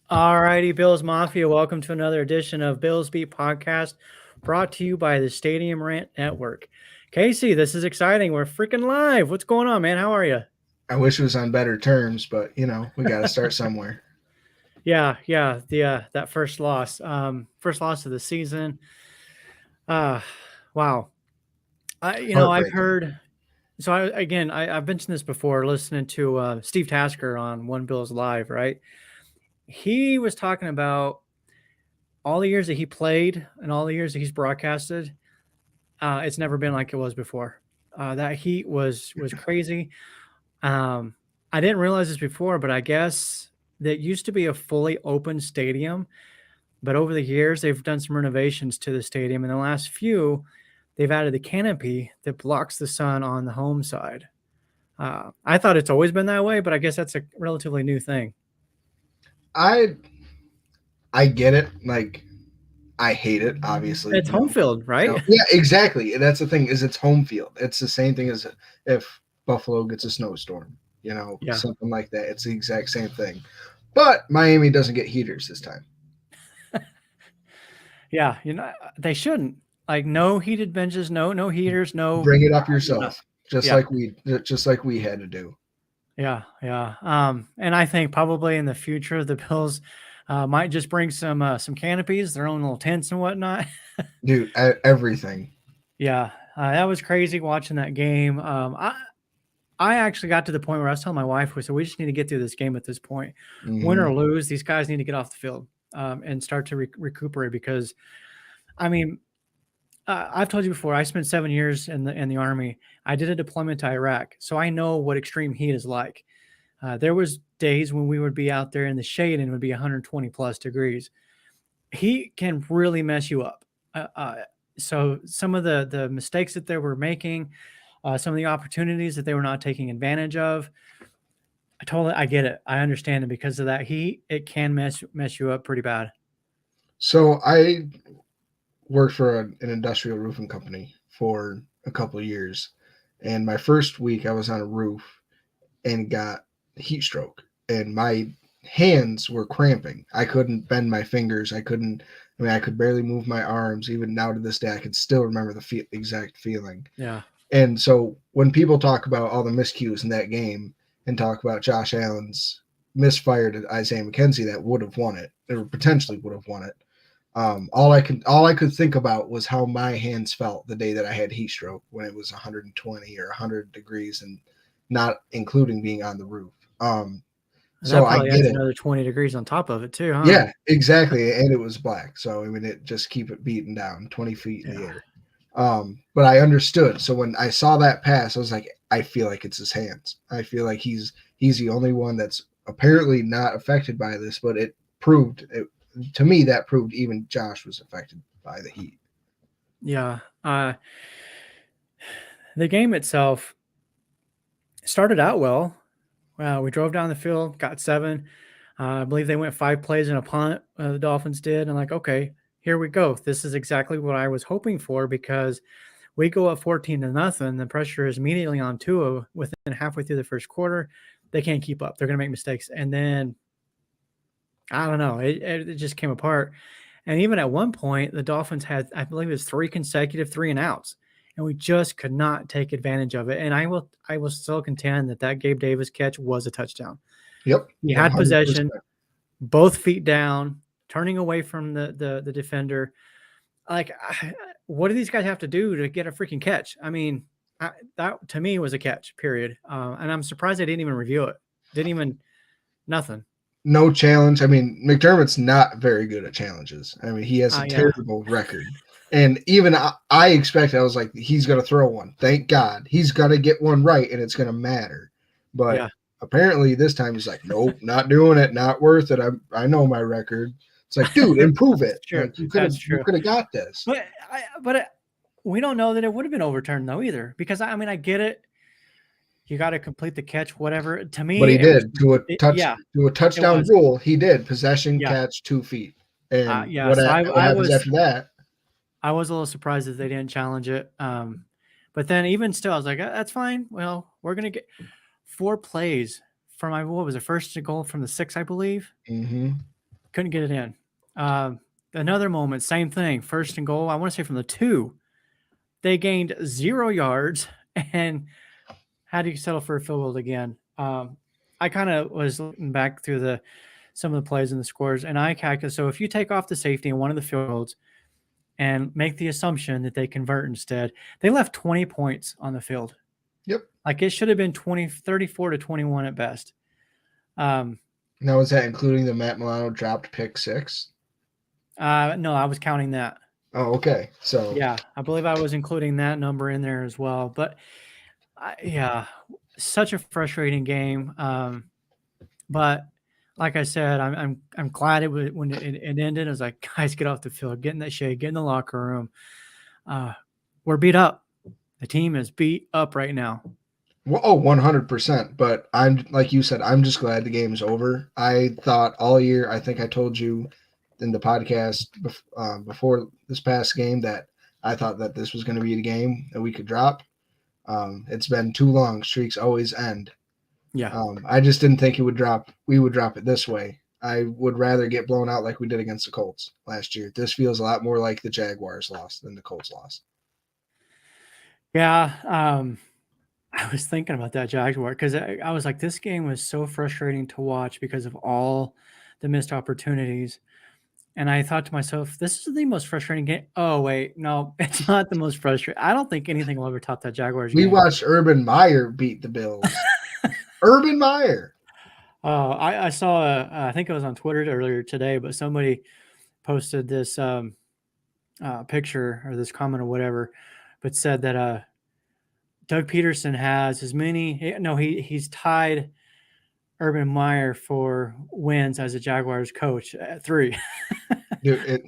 All righty, Bills Mafia. Welcome to another edition of Bills Beat Podcast, brought to you by the Stadium Rant Network. Casey, this is exciting. We're freaking live. What's going on, man? How are you? I wish it was on better terms, but we got to start somewhere. Yeah. That first loss of the season. Uh, wow. I've Heartbreaker. heard. I've mentioned this before. Listening to Steve Tasker on One Bills Live, right? He was talking about all the years that he played and all the years that he's broadcasted. It's never been like it was before. That heat was crazy. I didn't realize this before, but I guess that used to be a fully open stadium. But over the years, they've done some renovations to the stadium. In the last few, they've added the canopy that blocks the sun on the home side. I thought it's always been that way, but I guess that's a relatively new thing. I I get it. Like I hate it. Obviously, It's home field, right? Yeah, exactly. And that's the thing is it's home field. It's the same thing as if Buffalo gets a snowstorm. Yeah. Something like that. It's the exact same thing. But Miami doesn't get heaters this time. Yeah, they shouldn't. Like no heated benches, no heaters, no. Bring it up No. yourself, just Yeah, like we had to do. yeah. And I think probably in the future the Bills might just bring some canopies, their own little tents and whatnot. Dude, everything. Yeah, that was crazy watching that game. I actually got to the point where I was telling my wife, we said we just need to get through this game at this point, win Hmm. or lose. These guys need to get off the field and start to recuperate because, I mean, I've told you before. I spent 7 years in the army. I did a deployment to Iraq, so I know what extreme heat is like. There was days when we would be out there in the shade and it would be 120 plus degrees. Heat can really mess you up. So some of the mistakes that they were making, some of the opportunities that they were not taking advantage of, I get it. I understand it because of that heat. It can mess you up pretty bad. So I worked for an industrial roofing company for a couple of years, and my first week I was on a roof and got heat stroke, and my hands were cramping. I couldn't bend my fingers. I couldn't. I mean, I could barely move my arms. Even now to this day, I can still remember the exact feeling. Yeah. And so when people talk about all the miscues in that game and talk about Josh Allen's misfired at Isaiah McKenzie that would have won it, or potentially would have won it, all I could think about was how my hands felt the day that I had heat stroke when it was 120 or 100 degrees, and not including being on the roof. And that So I probably get adds it. another 20 degrees on top of it too, huh? Yeah, exactly. And it was black. So I mean, it just keep it beating down 20 feet in the Yeah. air. But I understood. So when I saw that pass, I was like, I feel like it's his hands. I feel like he's the only one that's apparently not affected by this, but it proved it, to me that proved even Josh was affected by the heat. Yeah. The game itself started out well. We drove down the field, got seven. I believe they went 5 plays in a punt. The Dolphins did. And like, okay, here we go. This is exactly what I was hoping for because we go up 14-0. The pressure is immediately on Tua within halfway through the first quarter. They can't keep up. They're going to make mistakes. And then I don't know. It just came apart. And even at one point, the Dolphins had, I believe, it was 3 consecutive 3-and-outs, and we just could not take advantage of it. And I will still contend that Gabe Davis catch was a touchdown. Yep, He had 100%. possession, both feet down, turning away from the defender. Like, what do these guys have to do to get a freaking catch? I mean, that to me was a catch. Period. And I'm surprised they didn't even review it. Didn't even nothing. No challenge. I mean, McDermott's not very good at challenges. I mean, he has a Yeah, terrible record. And even I expected, I was like, he's going to throw one. Thank God. He's going to get one right, and it's going to matter. But yeah. apparently this time he's like, nope, not doing it. Not worth it. I know my record. It's like, dude, improve it. That's true. Like you could have That's you true. could have got this. But we don't know that it would have been overturned though either because I mean I get it. You got to complete the catch, whatever. To But me, he it was did yeah, to a it touchdown was rule. He did possession yeah, catch 2 feet. And yeah. So what happens after that? I was a little surprised that they didn't challenge it. But then even still, I was like, that's fine. Well, we're gonna get 4 plays from what was it, first goal from the 6, I believe. Hmm. couldn't get it in. Another moment, same thing, 1st and goal, I wanna say from the 2. They gained 0 yards and had to settle for a field goal again. I kinda was looking back through some of the plays and the scores, and I calculated so if you take off the safety in one of the field goals and make the assumption that they convert instead, they left 20 points on the field. Yep. Like, it should have been 34-21 at best. Now, is that including the Matt Milano dropped pick 6? No, I was counting that. Oh, okay. So Yeah, I believe I was including that number in there as well, but yeah, such a frustrating game, but like I said, I'm glad when it ended. I was like, "Guys, get off the field, get in that shade, get in the locker room." We're beat up. The team is beat up right now. well, oh, 100%. But I'm like you said, I'm just glad the game's over. I thought all year, I think I told you in the podcast before this past game that I thought that this was going to be the game that we could drop. It's been too long. Streaks always end. Yeah. I just didn't think it would drop. We would drop it this way. I would rather get blown out like we did against the Colts last year. This feels a lot more like the Jaguars lost than the Colts lost. Yeah, I was thinking about that Jaguar because I was like, this game was so frustrating to watch because of all the missed opportunities. And I thought to myself, this is the most frustrating game. Oh, wait, no, it's not the most frustrating. I don't think anything will ever top that Jaguars We game. watched Urban Meyer beat the Bills. Urban Meyer. I saw, I think it was on Twitter earlier today, but somebody posted this picture or this comment or whatever, but said that Doug Peterson has as many, no, he's tied Urban Meyer for wins as a Jaguars coach at 3. Dude,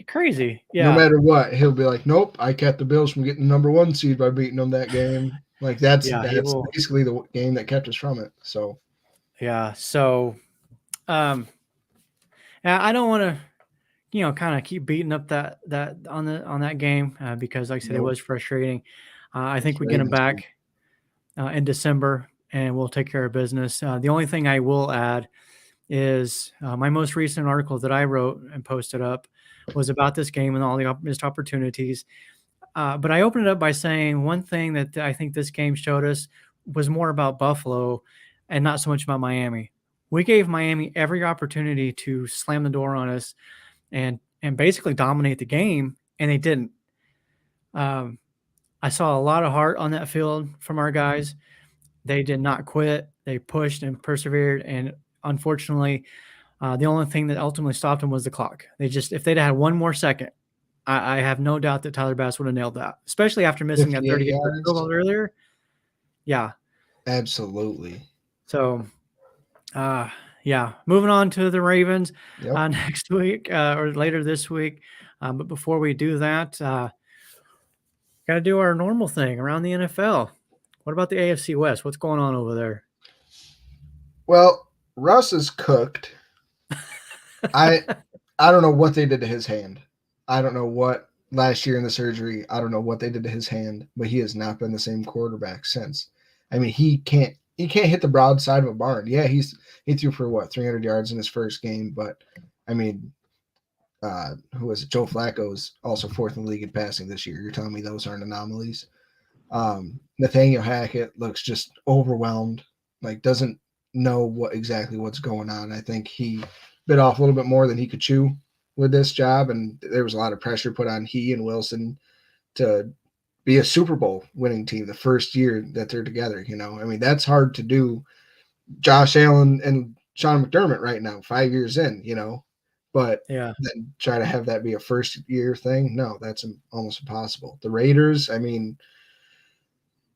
Crazy. no Yeah. matter what, he'll be like, "Nope, I kept the Bills from getting the number 1 seed by beating them that game." Like that's Yeah, he that's will. basically the game that kept us from it. So Yeah. So, um, I don't want to, kind of keep beating up that on that game because, like I said, it nope, was frustrating. I it's think we get them Ravens season. back in December, and we'll take care of business. The only thing I will add is my most recent article that I wrote and posted up was about this game and all the missed opportunities. But I opened it up by saying one thing that I think this game showed us was more about Buffalo and not so much about Miami. We gave Miami every opportunity to slam the door on us and basically dominate the game, and they didn't. Um, I saw a lot of heart on that field from our guys. They did not quit. They pushed and persevered, and unfortunately, the only thing that ultimately stopped them was the clock. If they'd had one more second, I have no doubt that Tyler Bass would have nailed that, especially after missing that 58 30-yard field yards. goal earlier. Yeah. Absolutely. So, yeah. Moving on to the Ravens Yep. next week or later this week. But before we do that, got to do our normal thing around the NFL. What about the AFC West? What's going on over there? Well, Russ is cooked. I I don't know what they did to his hand. I don't know what last year in the surgery. I don't know what they did to his hand, but he has not been the same quarterback since. I mean, he can't hit the broadside of a barn. Yeah, he threw for what 300 yards in his first game, but I mean, who was it? Joe Flacco is also 4th in the league in passing this year. You're telling me those aren't anomalies? Nathaniel Hackett looks just overwhelmed, like doesn't know what's going on. I think he bit off a little bit more than he could chew with this job, and there was a lot of pressure put on he and Wilson to be a Super Bowl winning team the first year that they're together. I mean that's hard to do. Josh Allen and Sean McDermott right now, 5 years in, but Yeah. then try to have that be a first year thing. No, that's almost impossible. The Raiders, I mean,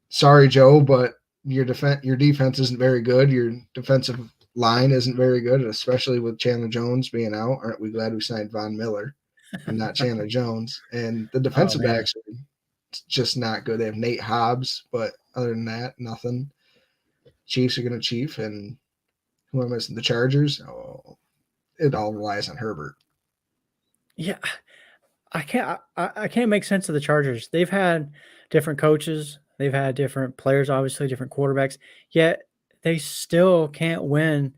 sorry, Joe, but your defense isn't very good. Your defensive line isn't very good, especially with Chandler Jones being out. Aren't we glad we signed Von Miller and not Chandler Jones? And the Oh, defensive man. backs are just not good. They have Nate Hobbs, but other than that, nothing. Chiefs are going to chief, and who am I missing? The Chargers. Oh, it all relies on Herbert. Yeah. I can't make sense of the Chargers. They've had different coaches, they've had different players, obviously different quarterbacks, yet they still can't win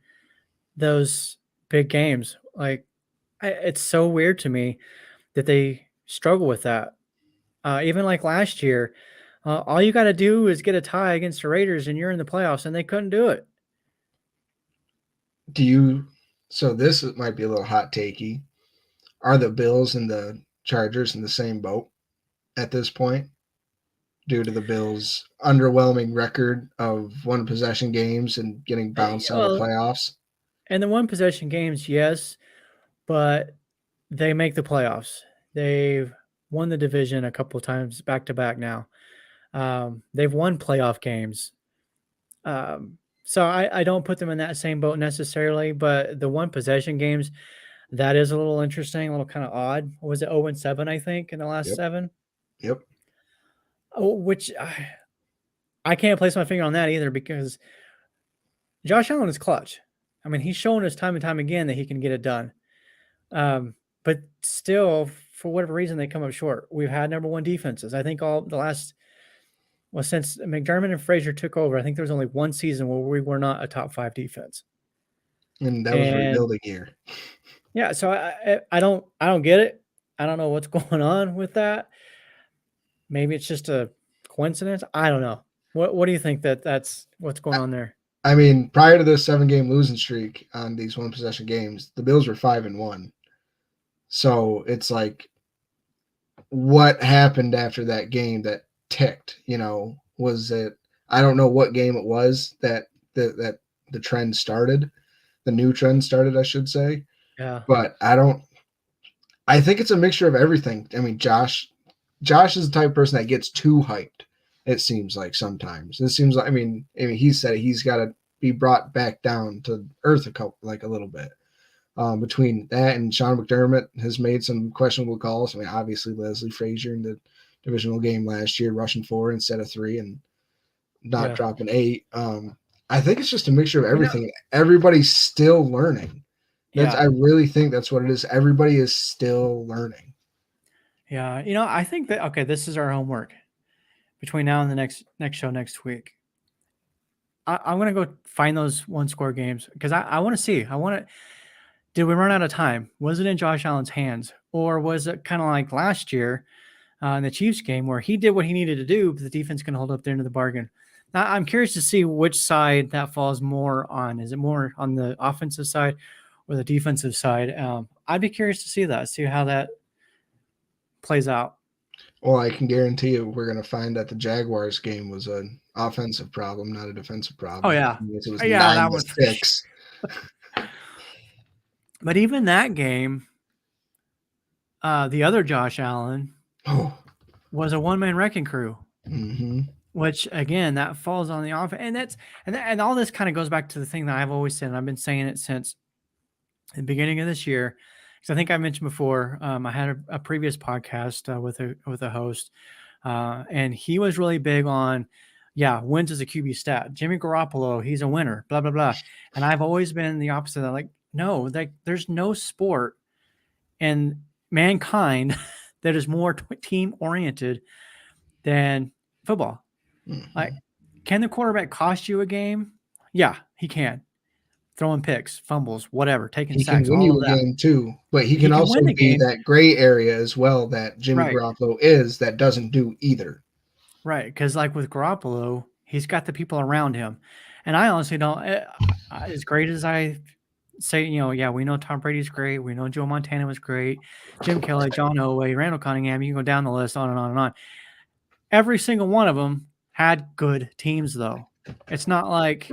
those big games. Like it's so weird to me that they struggle with that. Even like last year, all you got to do is get a tie against the Raiders, and you're in the playoffs, and they couldn't do it. Do you? So this might be a little hot takey. Are the Bills and the Chargers in the same boat at this point due to the Bills' underwhelming record of one possession games and getting bounced out of the Well, playoffs? and the one possession games, yes, but they make the playoffs. They've won the division a couple of times back to back now. They've won playoff games. So I don't put them in that same boat necessarily, but the one possession games, that is a little interesting, a little kind of odd. What was it 0-7, I think, in the last Yep. seven? Yep. Oh, which I can't place my finger on that either because Josh Allen is clutch. I mean, he's shown us time and time again that he can get it done. But still, for whatever reason, they come up short. We've had number one defenses. I think all the last, well, since McDermott and Frazier took over, I think there was only one season where we were not a top five defense. And that was And rebuilding year. yeah, so I don't get it. I don't know what's going on with that. Maybe it's just a coincidence. I don't know. What do you think that's what's going on there? I mean, prior to this 7-game losing streak on these one possession games, the Bills were 5-1. So it's like, what happened after that game that ticked? Was it? I don't know what game it was that the trend started, the new trend started, I should say. Yeah, But I don't. I think it's a mixture of everything. I mean, Josh is the type of person that gets too hyped. It seems like sometimes. It seems like I mean, he said he's got to be brought back down to earth a little bit. Between that and Sean McDermott has made some questionable calls. I mean, obviously Leslie Frazier in the divisional game last year, rushing 4 instead of 3 and not yeah. dropping 8. I think it's just a mixture of You know, everything. Everybody's I yeah, really think that's what it is. Everybody is still learning. yeah. I think that okay, this is our homework between now and the next show next week. I'm gonna go find those one score games because I want to see. I want to. Did we run out of time? Was it in Josh Allen's hands, or was it kind of like last year in the Chiefs game where he did what he needed to do, but the defense can hold up there into the bargain? Now, I'm curious to see which side that falls more on. Is it more on the offensive side or the defensive side? I'd be curious to see how that plays out. Well, I can guarantee you we're going to find that the Jaguars game was an offensive problem, not a defensive Oh problem. yeah, It was yeah, 9 that to one for sure. 6. But even that game, the other Josh Allen Oh. was a one man wrecking crew. Mm-hmm. Which again, that falls on the offense, and all this kind of goes back to the thing that I've always said, and I've been saying it since the beginning of this year. Because I think I mentioned before, I had a previous podcast with a host, and he was really big on, yeah, wins as a QB stat. Jimmy Garoppolo, he's a winner, blah blah blah. And I've always been the opposite. I'm like, no, like there's no sport in mankind that is more team oriented than football. Mm-hmm. Like, can the quarterback cost you a game? Yeah, he can. Throwing picks, fumbles, whatever, taking He can sacks, win all you of a that. game too, but he He can can also win the be game. that gray area as well that Jimmy Right, Garoppolo is that doesn't do either. right. Because, like with Garoppolo, he's got the people around him. And I honestly don't, as great as I say, yeah, we know Tom Brady's great. We know Joe Montana was great. Jim Kelly, John Elway, Randall Cunningham, you can go down the list on and on and on. Every single one of them had good teams, though. It's not like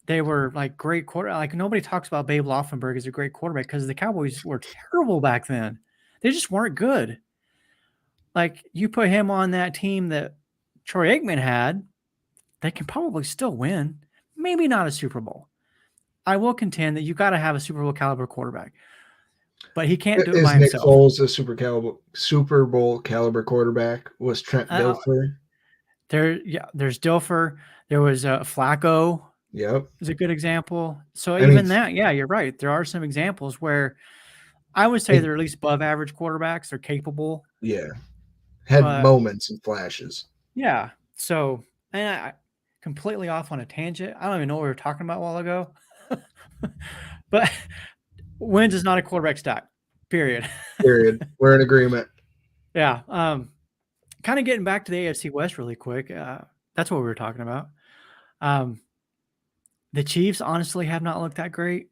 they were like great quarter. Like nobody talks about Babe Laufenberg as a great quarterback because the Cowboys were terrible back then. They just weren't good. Like you put him on that team that Troy Aikman had, they can probably still win. Maybe not a Super Bowl. I will contend that you got to have a Super Bowl caliber quarterback, but he can't do it by Is Nick himself. Foles a Super Bowl caliber quarterback? Was Trent Uh, Dilfer? there's Dilfer. There was Flacco Yep. is a good example. So I mean, even that, yeah, you're right. There are some examples where I would say it, they're at least above average quarterbacks. They're capable, yeah, had but moments and flashes. yeah. So, and I completely off on a tangent. I don't even know what we were talking about a while ago. But wins is not a quarterback stat. Period. Period. We're in agreement. Yeah. Kind of getting back to the AFC West really quick. That's what we were talking about. Um, the Chiefs honestly have not looked that great.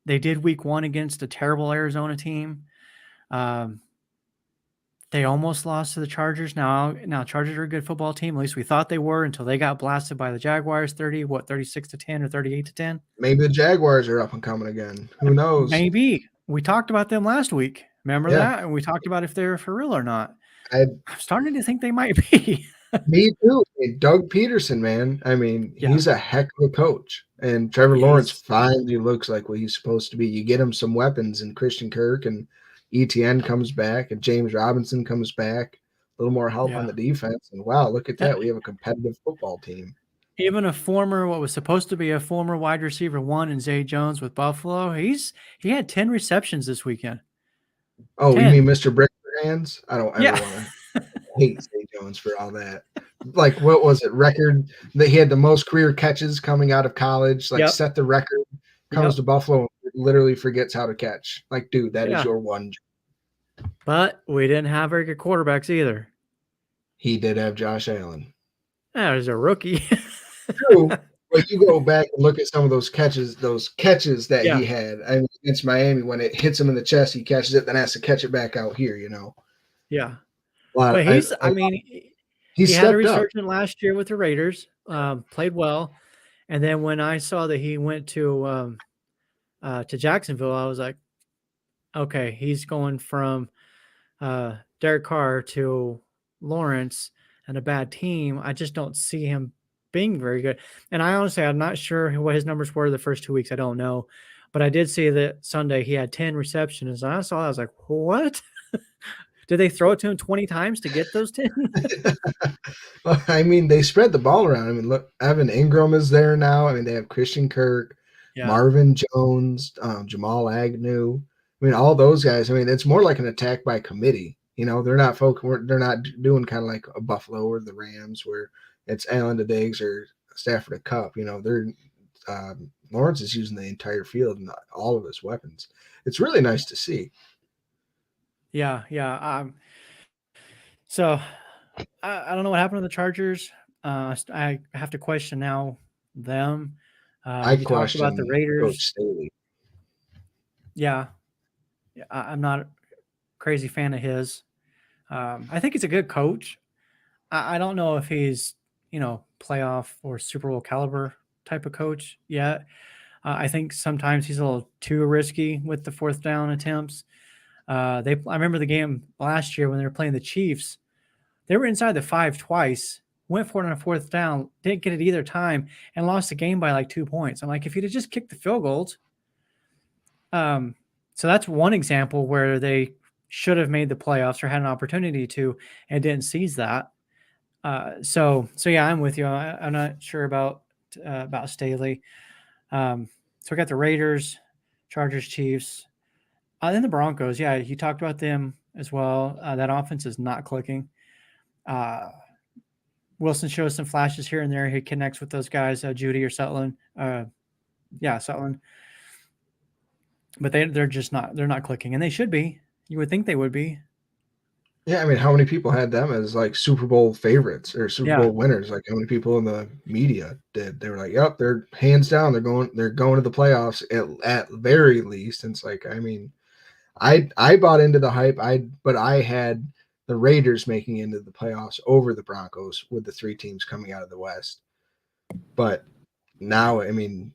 They did week 1 against a terrible Arizona team. Um, they almost lost to the Chargers. Now Chargers are a good football team. At least we thought they were until they got blasted by the Jaguars 36-10 or 38-10. Maybe the Jaguars are up and coming again. Who knows? Maybe. We talked about them last week. Remember Yeah. that? And we talked about if they're for real or not. I I'm starting to think they might be. Me too. Hey, Doug Peterson, man. I mean, Yeah. he's a heck of a coach. And Trevor Lawrence He's finally looks like what he's supposed to be. You get him some weapons, and Christian Kirk and ETN comes back, and James Robinson comes back. A little more help on yeah. the defense. And wow, look at Yeah. that. We have a competitive football team. Even what was supposed to be a former wide receiver 1 in Zay Jones with Buffalo, he had 10 receptions this weekend. Oh, you 10. mean Mr. Brick hands? I don't ever Yeah. want to hate Zay Jones for all that. Like, what was it? Record that he had the most career catches coming out of college, like Yep. set the record, comes Yep. to Buffalo, literally forgets how to catch. Like, dude, that is Yeah. your one job. But we didn't have very good quarterbacks either. He did have Josh Allen. That was a rookie. True. But you go back and look at some of those catches that Yeah. he had. I mean, against Miami, when it hits him in the chest, he catches it, then has to catch it back out here, you know. Yeah. But But I mean, he he had a stepped up. resurgence last year with the Raiders, played well. And then when I saw that he went to Jacksonville, I was like, okay, he's going from Derek Carr to Lawrence and a bad team. I just don't see him being very good. And I honestly, I'm not sure what his numbers were the first 2 weeks. I don't know. But I did see that Sunday he had 10 receptions. And I saw that, I was like, what? Did they throw it to him 20 times to get those 10? Well, I mean, they spread the ball around. I mean, look, Evan Ingram is there now. I mean, they have Christian Kirk, Yeah. Marvin Jones, Jamal Agnew. I mean, all those guys. I mean, it's more like an attack by committee. You know, they're not doing kind of like a Buffalo or the Rams where it's Allen to Diggs or Stafford to Cup. You know, Lawrence is using the entire field and all of his weapons. It's really nice to see. Yeah, yeah. So I don't know what happened to the Chargers. I have to question now them. I You talked about the question Coach Raiders. Staley. Yeah, I'm not a crazy fan of his. I think he's a good coach. I don't know if he's, playoff or Super Bowl caliber type of coach yet. I think sometimes he's a little too risky with the fourth down attempts. I remember the game last year when they were playing the Chiefs. They were inside the 5 twice, went for it on a fourth down, didn't get it either time, and lost the game by like 2 points. I'm like, if you'd have just kicked the field goals. So that's one example where they should have made the playoffs or had an opportunity to and didn't seize that. So yeah, I'm with you. I'm not sure about Staley. So we got the Raiders, Chargers, Chiefs, then the Broncos. Yeah, you talked about them as well. That offense is not clicking. Wilson shows some flashes here and there. He connects with those guys, Judy or Sutton. Sutton. But they're just not. They're not clicking, and they should be. You would think they would be. Yeah, I mean, how many people had them as like Super Bowl favorites or Super Bowl winners? Like, how many people in the media did? They were like, "Yep, they're hands down. They're going to the playoffs at very least." And it's like, I mean, I bought into the hype. But I had the Raiders making into the playoffs over the Broncos with the 3 teams coming out of the West. But now, I mean,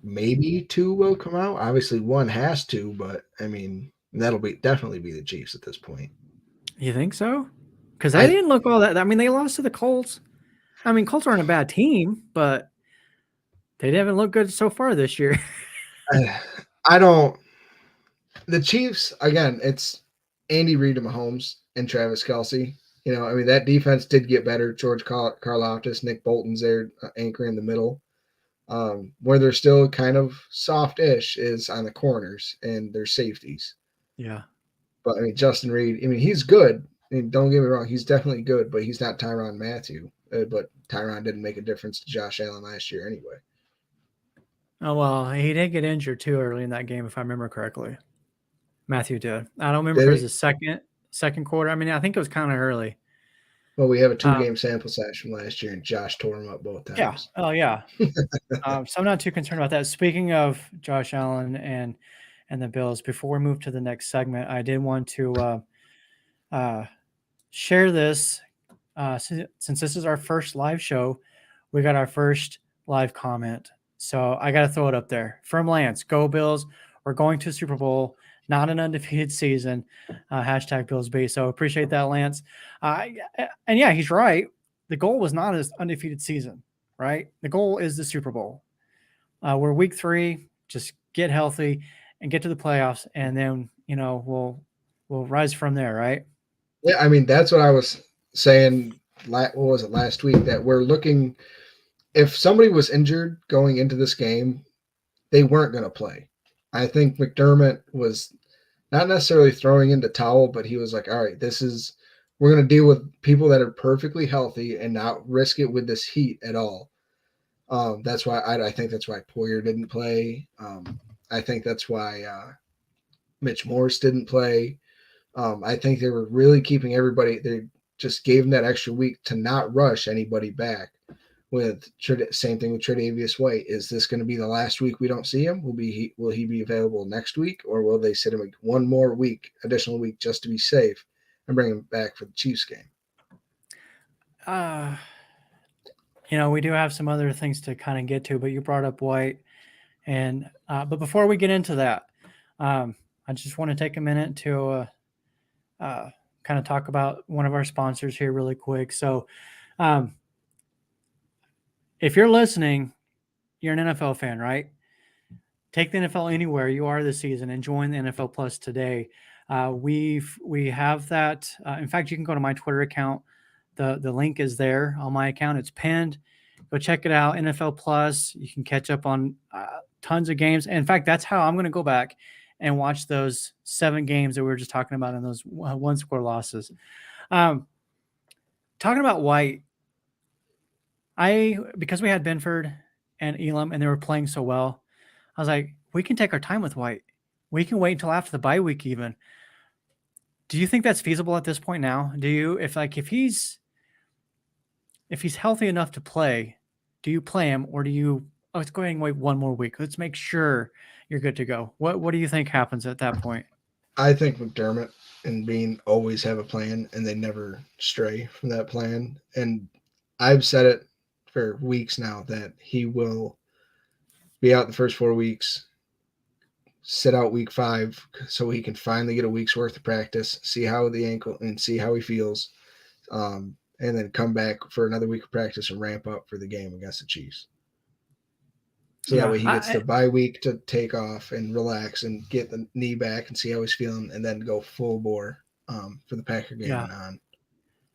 maybe 2 will come out. Obviously, 1 has to, but I mean, that'll definitely be the Chiefs at this point. You think so? Because they didn't look all that. I mean, they lost to the Colts. I mean, Colts aren't a bad team, but they haven't looked good so far this year. I don't. The Chiefs, again, it's Andy Reid and Mahomes and Travis Kelce. You know, I mean, that defense did get better. George Karlaftis, Nick Bolton's there, anchor in the middle. Where they're still kind of soft-ish is on the corners and their safeties. Yeah. But, I mean, Justin Reid, I mean, he's good. I mean, don't get me wrong, he's definitely good, but he's not Tyrann Mathieu. But Tyrann didn't make a difference to Josh Allen last year anyway. Oh well, he did get injured too early in that game, if I remember correctly. Matthew did. I don't remember if Did it was he? the second quarter. I mean, I think it was kind of early. Well, we have a two Um, game sample size from last year, and Josh tore him up both yeah. times. Oh yeah. So I'm not too concerned about that. Speaking of Josh Allen and the Bills, before we move to the next segment, I did want to uh, share this. Since this is our first live show, we got our first live comment. So I got to throw it up there. From Lance, go Bills. We're going to Super Bowl, not an undefeated season. Hashtag Bills B. So appreciate that, Lance. And yeah, he's right. The goal was not an undefeated season, right? The goal is the Super Bowl. We're week 3. Just get healthy and get to the playoffs, and then we'll rise from there, right? Yeah, I mean that's what I was saying. What was it last week? That we're looking. If somebody was injured going into this game, they weren't going to play. I think McDermott was not necessarily throwing in the towel, but he was like, "All right, this is we're going to deal with people that are perfectly healthy and not risk it with this heat at all." That's why I think that's why Poyer didn't play. I think that's why Mitch Morse didn't play. I think they were really keeping everybody. They just gave them that extra week to not rush anybody back. With same thing with Tre'Davious White. Is this going to be the last week we don't see him? Will he be available next week, or will they sit him one more week, additional week, just to be safe and bring him back for the Chiefs game? Uh, we do have some other things to kind of get to, but you brought up White, and but before we get into that, I just want to take a minute to kind of talk about one of our sponsors here really quick. So, um, if you're listening, you're an NFL fan, right? Take the NFL anywhere you are this season and join the NFL Plus today. We have that. In fact, you can go to my Twitter account. The link is there on my account. It's pinned. Go check it out. NFL Plus. You can catch up on tons of games. In fact, that's how I'm going to go back and watch those 7 games that we were just talking about and those one score losses. Um, Talking about White, because we had Benford and Elam and they were playing so well, I was like, we can take our time with White. We can wait until after the bye week even. Do you think that's feasible at this point now? Do you if he's healthy enough to play, do you play him or do you let's go ahead and wait one more week. Let's make sure you're good to go. What do you think happens at that point? I think McDermott and Bean always have a plan, and they never stray from that plan. And I've said it for weeks now that he will be out the first 4 weeks, sit out week 5, so he can finally get a week's worth of practice, see how the ankle and see how he feels, and then come back for another week of practice and ramp up for the game against the Chiefs. So that Yeah, way he gets the bye week to take off and relax and get the knee back and see how he's feeling, and then go full bore for the Packer game yeah, and on.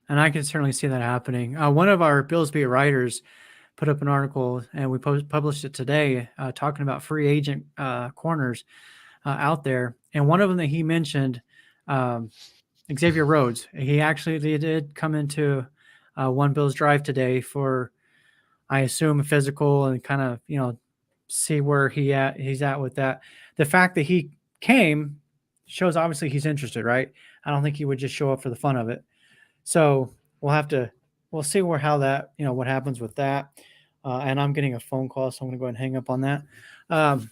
and I can certainly see that happening. One of our Bills beat writers put up an article, and we published it today, talking about free agent corners out there. And one of them that he mentioned, um, Xavier Rhodes. He actually did come into one Bills drive today for, I assume, a physical and kind of see where he's at with that. The fact that he came shows obviously he's interested, right? I don't think he would just show up for the fun of it. So we'll see how that what happens with that. And I'm getting a phone call, so I'm going to go ahead and hang up on that. Um,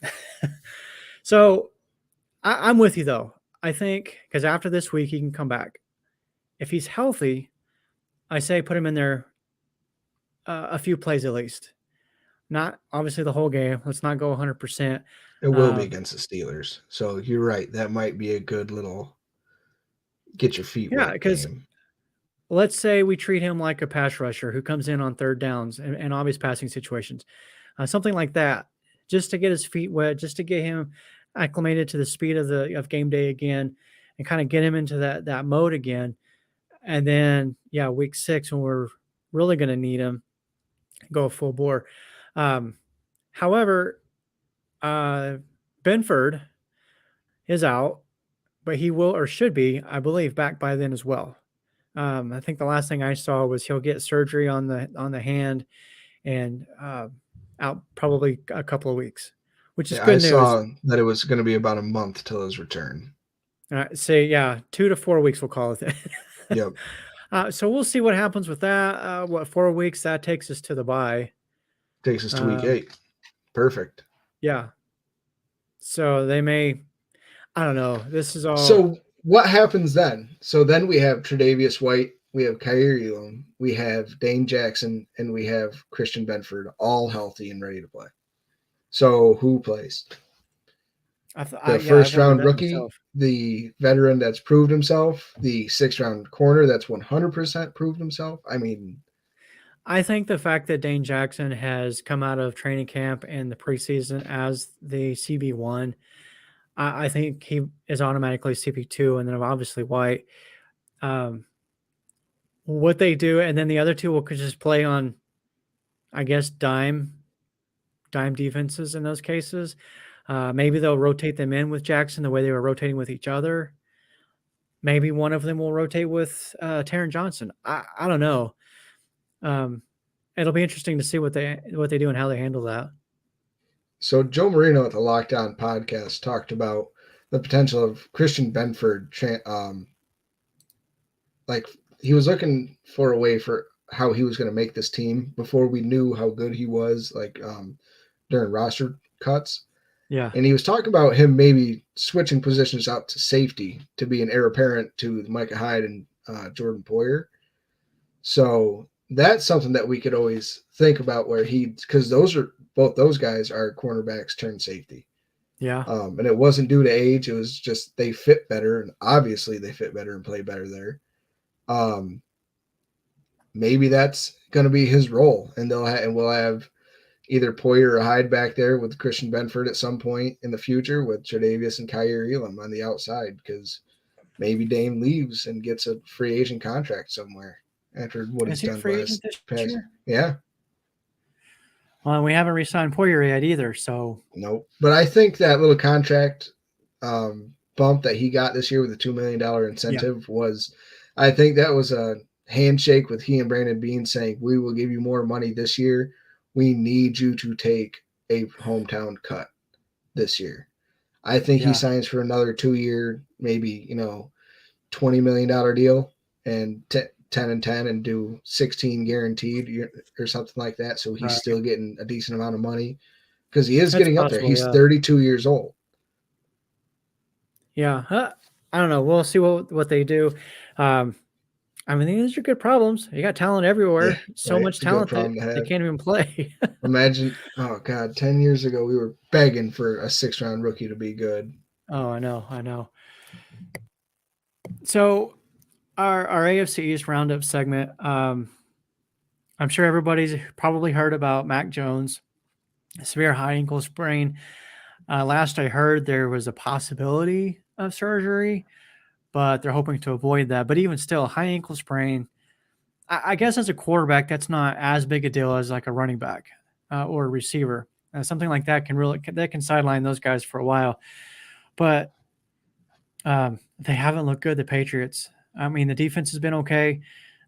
so I'm with you though. I think because after this week he can come back. If he's healthy, I say put him in there a few plays at least. Not obviously the whole game. Let's not go 100%. It will be Uh, against the Steelers. So you're right. That might be a good little get your feet yeah, wet because game. let's say we treat him like a pass rusher who comes in on third downs and obvious passing situations, something like that, just to get his feet wet, just to get him acclimated to the speed of game day again, and kind of get him into that mode again. And then yeah, week 6 when we're really going to need him, go full bore. Um, However, uh, Benford is out, but he will or should be, I believe, back by then as well. I think the last thing I saw was he'll get surgery on the hand and out probably a couple of weeks. which is Yeah, I good news. saw that it was going to be about a month till his return. Say, yeah, 2 to 4 weeks, we'll call it that. Yep, So we'll see what happens with that. What 4 weeks that takes us to the bye. takes us to week Um, 8. Perfect. yeah, so they may. I don't know. This is all. So what happens then? So then we have Tre'Davious White, we have Kyrie Elam, we have Dane Jackson, and we have Christian Benford, all healthy and ready to play. So who plays? The Yeah, first everyone round bet rookie, himself. the veteran that's proved himself, the 6th round corner that's 100% proved himself. I mean, I think the fact that Dane Jackson has come out of training camp and the preseason as the CB1, I think he is automatically CP2, and then obviously White. Um, what they do, and then the other two will could just play on, I guess, dime defenses in those cases. Maybe they'll rotate them in with Jackson the way they were rotating with each other. Maybe one of them will rotate with Taron Johnson. I don't know. Um, it'll be interesting to see what they do and how they handle that. so Joe Marino at the Lockdown podcast talked about the potential of Christian Benford like he was looking for a way for how he was going to make this team before we knew how good he was, like during roster cuts. Yeah, And he was talking about him maybe switching positions out to safety to be an heir apparent to Micah Hyde and Jordan Poyer. So that's something that we could always think about where because both those guys are cornerbacks turned safety. yeah. And it wasn't due to age. It was just they fit better. And obviously they fit better and play better there. Um, Maybe that's going to be his role, and we'll have either Poyer or Hyde back there with Christian Benford at some point in the future with Tre'Davious and Kyrie Elam on the outside because maybe Dame leaves and gets a free agent contract somewhere after what Is he's he a done free agent last this past. year? Yeah, Well, we haven't re-signed Poyer yet either. So nope. But I think that little contract bump that he got this year with the $2 million yeah, incentive I think that was a handshake with he and Brandon Bean saying, we will give you more money this year. We need you to take a hometown cut this year. I think he yeah, signs for another 2 year, maybe, $20 million deal and 10 and 10 and do 16 guaranteed or something like that. So he's right. still getting a decent amount of money because he is That's getting up there. possible. He's Yeah, 32 years old. yeah. I don't know. We'll see what they do. Um, I mean, these are good problems. You got talent Yeah, everywhere. So right. much It's a good talent that problem to they have. can't even play. Imagine, oh God, 10 years ago, we were begging for a 6th round rookie to be good. Oh, I know. I know. So our AFC East roundup segment. I'm sure everybody's probably heard about Mac Jones, severe high ankle sprain. Last I heard, there was a possibility of surgery, but they're hoping to avoid that. But even still, high ankle sprain. I guess as a quarterback, that's not as big a deal as like a running back or a receiver. Something like that can sideline those guys for a while. But they haven't looked good. The Patriots. I mean, the defense has been okay,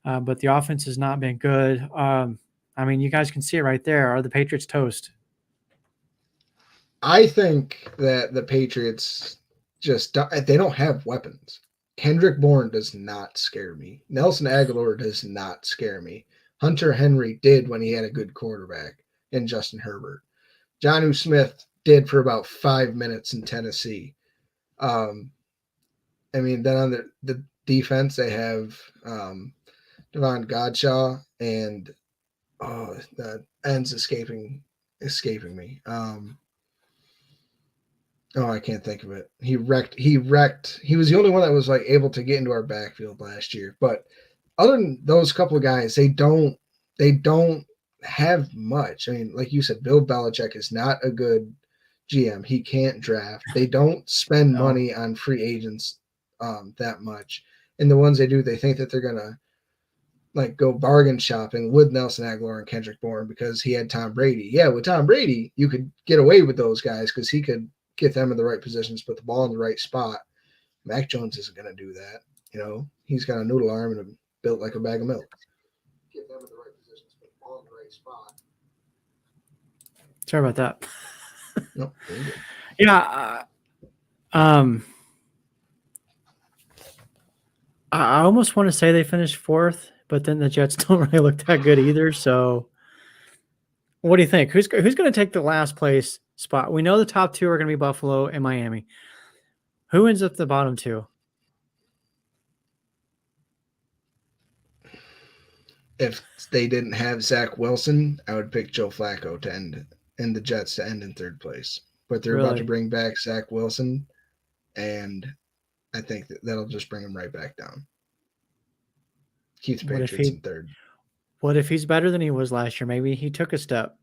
but the offense has not been good. I mean, you guys can see it right there. Are the Patriots toast? I think that the Patriots they don't have weapons. Kendrick Bourne does not scare me. Nelson Aguilar does not scare me. Hunter Henry did when he had a good quarterback in Justin Herbert. Jonnu Smith did for about 5 minutes in Tennessee. Um, I mean, then on the defense, they have Devon Godshaw and the ends escaping me. Oh, I can't think of it. He wrecked. He was the only one that was like able to get into our backfield last year. But other than those couple of guys, they don't have much. I mean, like you said, Bill Belichick is not a good GM. He can't draft. They don't spend No. money on free agents that much. And the ones they do, they think that they're gonna like go bargain shopping with Nelson Aguilar and Kendrick Bourne because he had Tom Brady. Yeah, with Tom Brady, you could get away with those guys because he could get them in the right positions, put the ball in the right spot. Mac Jones isn't going to do that. He's got a noodle arm and built like a bag of milk. Get them in the right positions, put the ball in the right spot. Sorry about that. No, you're good. Yeah. I almost want to say they finished fourth, but then the Jets don't really look that good either. So, what do you think? Who's going to take the last place spot? We know the top two are going to be Buffalo and Miami. Who ends up the bottom two? If they didn't have Zach Wilson, I would pick Joe Flacco to end and the Jets to end in third place. But they're about to Really? bring back Zach Wilson, and I think that'll just bring him right back down. Keep the What if Patriots he in third. what if he's better than he was last year? Maybe he took a step.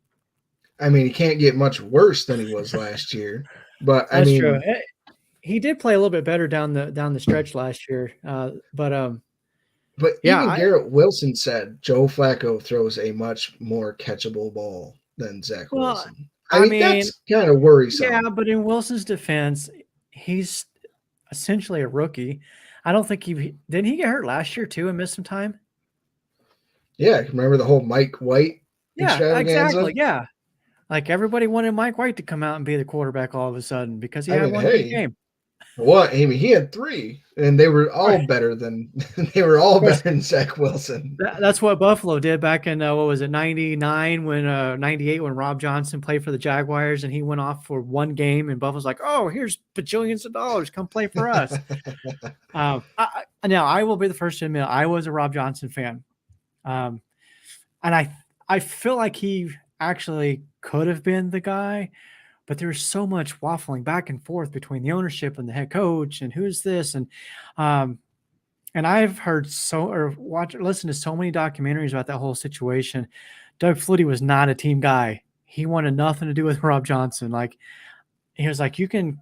I mean, he can't get much worse than he was last year, but I That's true. mean, He did play a little bit better down the stretch last year. But but yeah, even Garrett Wilson said Joe Flacco throws a much more catchable ball than Zach well, Wilson. I I mean, mean, that's kind of yeah, worrisome. but in Wilson's defense, he's essentially a rookie. I don't think he didn't he get hurt last year too and miss some time? Yeah, remember the whole Mike White Yeah, extravaganza? exactly. Yeah. Like everybody wanted Mike White to come out and be the quarterback all of a sudden because he I had mean, one good hey, game. what? I mean, he had three, and they were all Right. better than they were all Of course, better than Zach Wilson. that's what Buffalo did back in what was it, 99 when 98 when Rob Johnson played for the Jaguars and he went off for one game and Buffalo's like, "Oh, here's bajillions of dollars. Come play for us." Now I will be the first to admit I was a Rob Johnson fan. Um, and I feel like he actually could have been the guy, but there's so much waffling back and forth between the ownership and the head coach and who's this um and I've heard listened to so many documentaries about that whole situation. Doug Flutie was not a team guy. He wanted nothing to do with Rob Johnson. Like he was like, "You can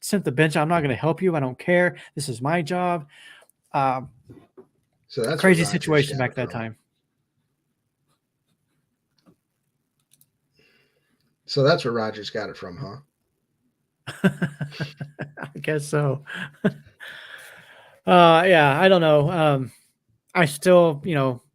sit the bench. I'm not going to help you. I don't care. This is my job." Um, So that's where Crazy Rogers situation got back it that from. time. So that's where Rogers got it from, huh? I guess so. Yeah, I don't know. I still,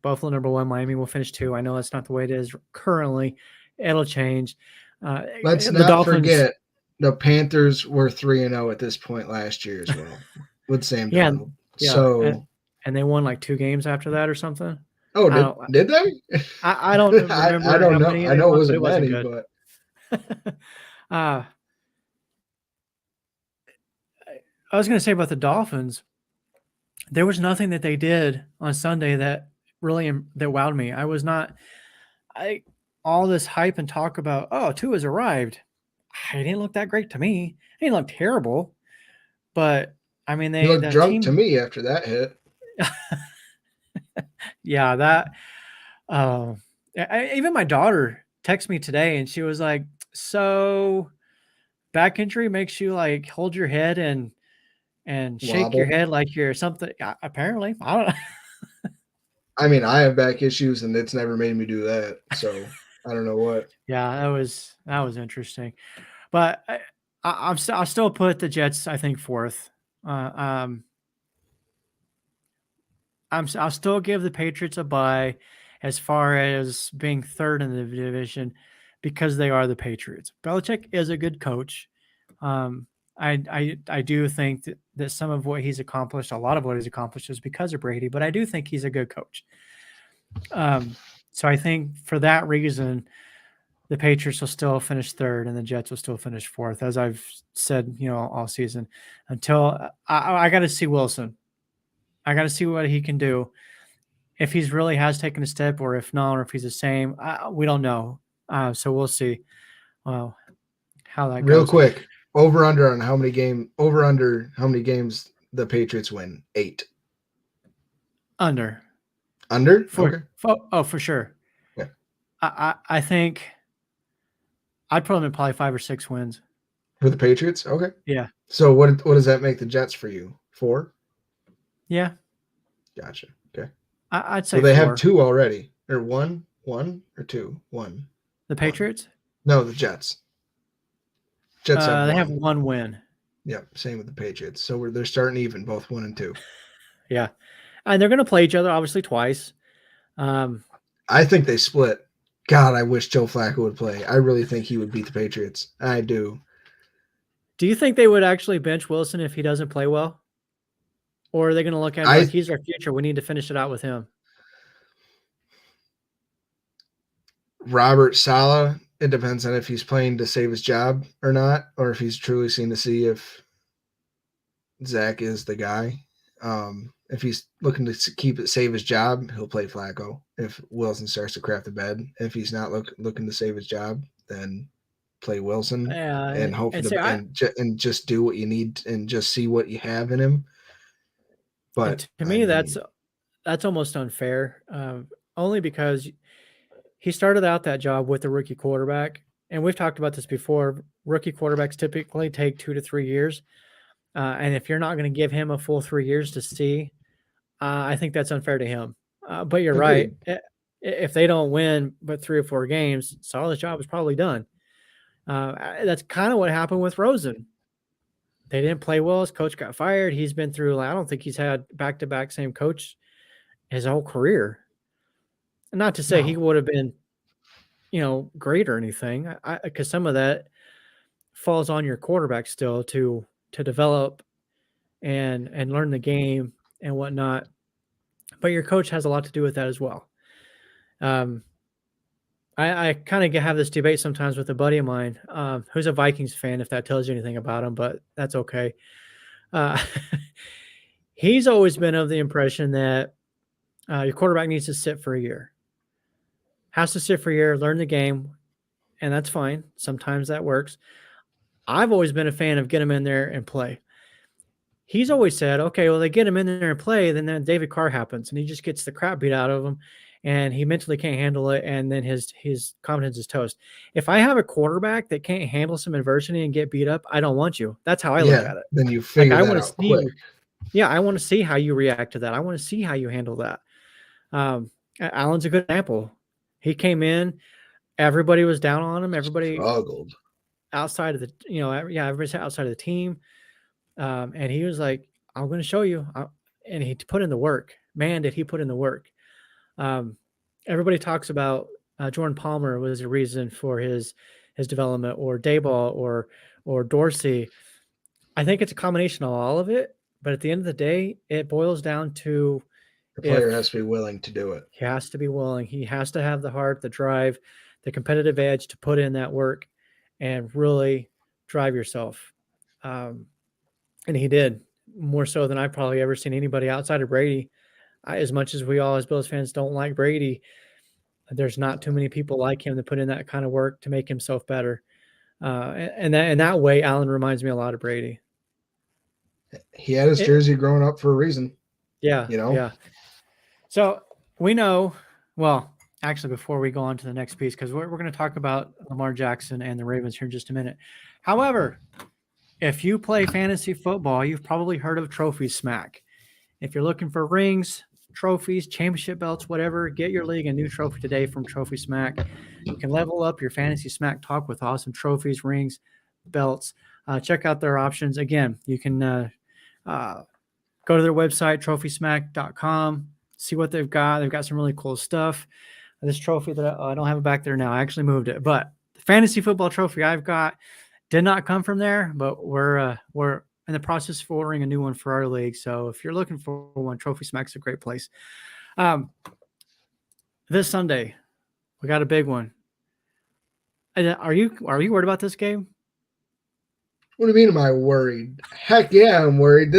Buffalo number one, Miami will finish two. I know that's not the way it is currently. It'll change. Let's The not Dolphins, forget the Panthers were 3-0 at this point last year as well with Sam yeah, Darnold. yeah, and, So, and they won like two games after that or something. oh, I don't, did they? I don't I remember don't how know. many I they know it won, but wasn't it wasn't many, good. but uh, I was going to say about the Dolphins, there was nothing that they did on Sunday that really that wowed me. I was not. I all this hype and talk about, oh, two has arrived. It didn't look that great to me. It didn't look terrible, but I mean, he looked the drunk to team, me after that hit. yeah, that. Uh, Even my daughter texted me today, and she was like, "So back injury makes you like hold your head and shake your Wobble. head like you're something." Apparently, I don't. I mean, I have back issues, and it's never made me do that. So I don't know what. Yeah, that was interesting, but I'll still put the Jets, I think, fourth. Uh, um, I'll still give the Patriots a bye as far as being third in the division because they are the Patriots. Belichick is a good coach. Um, I do think that some of what he's accomplished, a lot of what he's accomplished, is because of Brady. But I do think he's a good coach. So I think for that reason, the Patriots will still finish third, and the Jets will still finish fourth, as I've said, all season. Until I got to see Wilson. I got to see what he can do. If he's really has taken a step, or if not, or if he's the same, we don't know. So we'll see uh, how that Real goes. quick, over under how many games the Patriots win? 8. Under Under? Okay. for sure. Yeah. I think I'd put them at probably 5 or 6 wins. For the Patriots? Okay. Yeah, So what does that make the Jets for you? 4? yeah. Gotcha. Okay. I'd So say they have 4. 2 already. Or one or 2? 1. The 1. Patriots, No, the Jets. Jets have they have 1. 1 win. Yep, same with the Patriots. So they're starting even, both 1 and 2. Yeah, and they're going to play each other obviously twice. Um, I think they split God, I wish Joe Flacco would play. I really think he would beat the Patriots. I do. Do you think they would actually bench Wilson if he doesn't play well? Or are they going to look at him like, I he's our future, we need to finish it out with him? Robert Saleh, it depends on if he's playing to save his job or not, or if he's truly seen to see if Zach is the guy. If he's looking to keep it, save his job, he'll play Flacco. If Wilson starts to crap the bed, if he's not looking to save his job, then play Wilson and hope for and the say, and just do what you need and just see what you have in him. But to I me, mean, that's almost unfair, only because he started out that job with a rookie quarterback, and we've talked about this before. Rookie quarterbacks typically take 2 to 3 years, and if you're not going to give him a full 3 years to see, I think that's unfair to him. But you're right. agreed. If they don't win but 3 or 4 games, Saleh's job is probably done. That's kind of what happened with Rosen. They didn't play well. His coach got fired. He's been through, I don't think he's had back-to-back same coach his whole career. Not to say he No, would have been, great or anything, because some of that falls on your quarterback still to develop and learn the game and whatnot. But your coach has a lot to do with that as well. Um, I kind of have this debate sometimes with a buddy of mine, who's a Vikings fan, if that tells you anything about him, but that's okay. Uh, he's always been of the impression that your quarterback needs to sit for a year, has to sit for a year, learn the game, and that's fine. Sometimes that works. I've always been a fan of get him in there and play. He's always said, okay, well, they get him in there and play, then David Carr happens, and he just gets the crap beat out of him, and he mentally can't handle it, and then his confidence is toast. If I have a quarterback that can't handle some adversity and get beat up, I don't want you. That's how I look yeah, at it. then you Like, figure I that want to out quick. see, yeah, I want to see how you react to that. I want to see how you handle that. Allen's a good example. He came in, everybody was down on him. Everybody Struggled. outside of the, everybody's outside of the team. And he was like, I'm going to show you. And he put in the work. Man, did he put in the work. Um, Everybody talks about Jordan Palmer was a reason for his development, or Dayball, or Dorsey. I think it's a combination of all of it. But at the end of the day, it boils down to The player has if to be willing to do it. he has to be willing. He has to have the heart, the drive, the competitive edge to put in that work and really drive yourself. Um, and he did, more so than I've probably ever seen anybody outside of Brady. As much as we all, as Bills fans, don't like Brady, there's not too many people like him that put in that kind of work to make himself better. And that in that way, Allen reminds me a lot of Brady. He had his It, jersey growing up for a reason, yeah, you know. yeah. So we know, well, actually, before we go on to the next piece, because we're going to talk about Lamar Jackson and the Ravens here in just a minute. However, if you play fantasy football, you've probably heard of Trophy Smack. If you're looking for rings, trophies, championship belts, whatever, get your league a new trophy today from Trophy Smack. You can level up your fantasy smack talk with awesome trophies, rings, belts. Check out their options. Again, you can go to their website, trophysmack.com, see what they've got. They've got some really cool stuff. This trophy that I don't have it back there now, I actually moved it, but the fantasy football trophy I've got did not come from there, but we're in the process of ordering a new one for our league. So if you're looking for one, Trophy Smack's a great place. This Sunday, we got a big one. Are you worried about this game? What do you mean, am I worried? Heck yeah, I'm worried.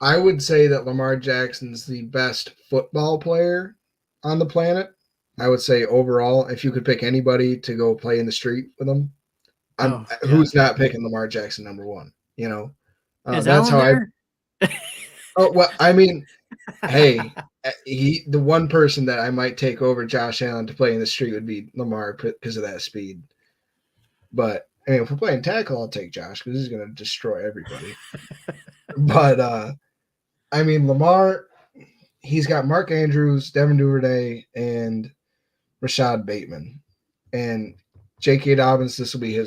I would say that Lamar Jackson's the best football player on the planet. I would say overall, if you could pick anybody to go play in the street with him, Oh yeah, who's not picking Lamar Jackson number one? is That's Allen how I. there? Oh well, I mean, hey, the one person that I might take over Josh Allen to play in the street would be Lamar because of that speed. But I mean, if we're playing tackle, I'll take Josh because he's going to destroy everybody. But I mean, Lamar, he's got Mark Andrews, Devin Duvernay, and Rashad Bateman, and J.K. Dobbins. This will be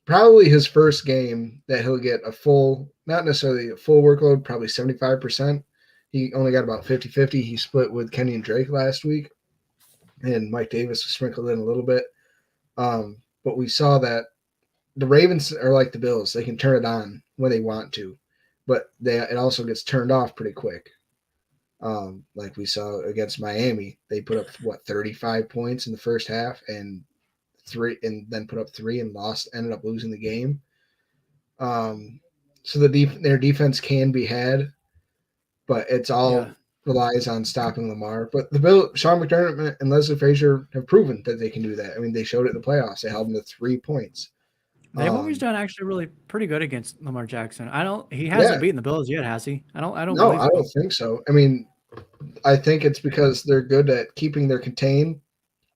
probably his first game that he'll get a full, not necessarily a full workload, probably 75%. He only got about 50-50. He split with Kenny and Drake last week. and Mike Davis was sprinkled in a little bit. But we saw that the Ravens are like the Bills; they can turn it on when they want to, but it also gets turned off pretty quick. Like we saw against Miami, they put up what 35 points in the first half, and then put up three and lost, ended up losing the game. Um, so their defense can be had, but it's Yeah. all relies on stopping Lamar. But Sean McDermott and Leslie Frazier have proven that they can do that. I mean, they showed it in the playoffs. They held them to 3 points. They've always Um, done actually really pretty good against Lamar Jackson. He hasn't yeah, beaten the Bills yet, has he? I don't no, believe I don't so. think so. I mean, I think it's because they're good at keeping their contain,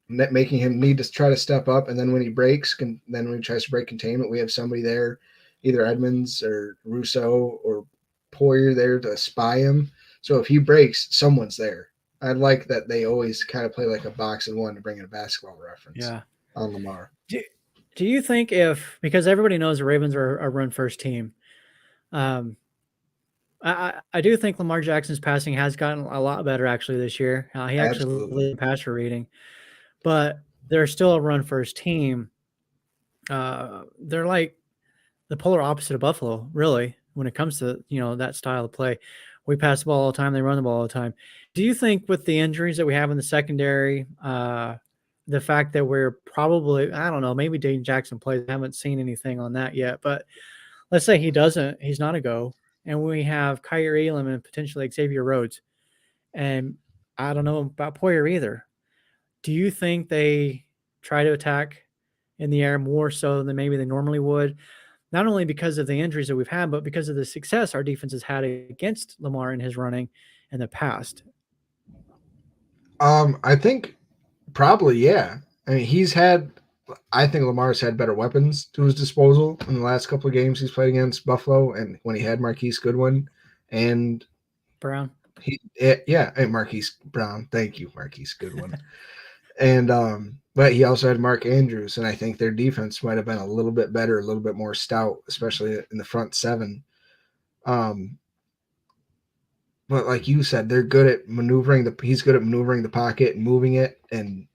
making him need to try to step up, and then when he breaks, then when he tries to break containment, we have somebody there, either Edmonds or Russo or Poyer there to spy him. So if he breaks, someone's there. I like that they always kind of play like a box and one to bring in a basketball reference Yeah. on Lamar. Do, do you think if because everybody knows the Ravens are a run first team, um, I do think Lamar Jackson's passing has gotten a lot better actually this year. He actually Absolutely. leads the passer rating, but they're still a run first team. They're like the polar opposite of Buffalo, really, when it comes to that style of play. We pass the ball all the time, they run the ball all the time. Do you think with the injuries that we have in the secondary, the fact that we're probably I don't know, maybe Dane Jackson plays, I haven't seen anything on that yet, but let's say he doesn't, he's not a go, and we have Kyrie Elam and potentially Xavier Rhodes, and I don't know about Poyer either. Do you think they try to attack in the air more so than maybe they normally would? Not only because of the injuries that we've had, but because of the success our defense has had against Lamar in his running in the past. I think probably yeah. I mean, he's had. I think Lamar's had better weapons to his disposal in the last couple of games he's played against Buffalo, and when he had Marquise Goodwin, and Brown. yeah, and Marquise Brown. Thank you, Marquise Goodwin. And but he also had Mark Andrews, and I think their defense might have been a little bit better, a little bit more stout, especially in the front seven. Um, but like you said, they're good at maneuvering the. He's good at maneuvering the pocket, moving it, and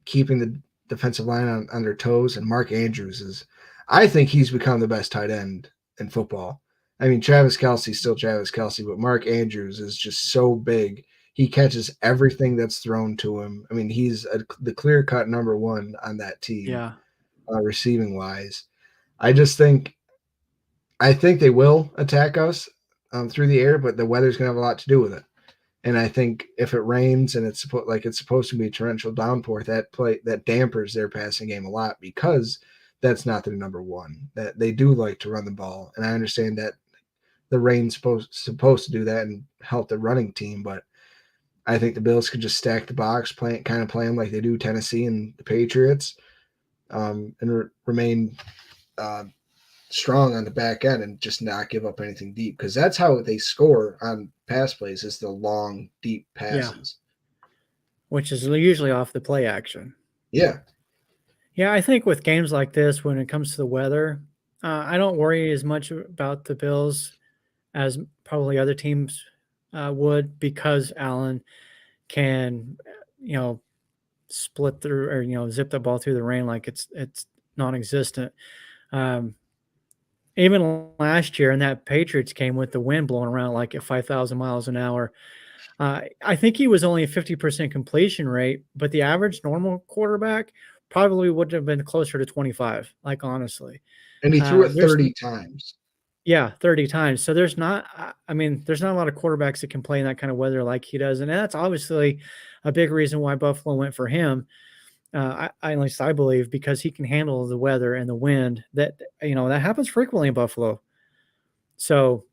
keeping the defensive line on their toes. And Mark Andrews is, I think he's become the best tight end in football. I mean, Travis Kelsey's still Travis Kelsey, but Mark Andrews is just so big. He catches everything that's thrown to him. I mean, he's the clear cut number one on that team, Yeah. receiving wise. I just think, I think they will attack us through the air, but the weather's going to have a lot to do with it. And I think if it rains and it's supposed to be a torrential downpour, that dampers their passing game a lot because that's not their number one. That they do like to run the ball, and I understand that the rain's supposed to do that and help the running team. But I think the Bills could just stack the box, play them like they do Tennessee and the Patriots, and remain uh, strong on the back end and just not give up anything deep because that's how they score on pass plays is the long deep Yeah. passes. Which is usually off the play action. Yeah, Yeah, I think with games like this, when it comes to the weather, I don't worry as much about the Bills as probably other teams would because Allen can, you know, split through or zip the ball through the rain like it's non-existent. Um, Even last year in that Patriots game with the wind blowing around like at 5,000 miles an hour, I think he was only a 50% completion rate, but the average normal quarterback probably would have been closer to 25. Like honestly, and he threw it there's 30 times. yeah 30 times. So there's not. I mean, there's not a lot of quarterbacks that can play in that kind of weather like he does, and that's obviously a big reason why Buffalo went for him. At least I believe because he can handle the weather and the wind. That happens frequently in Buffalo. So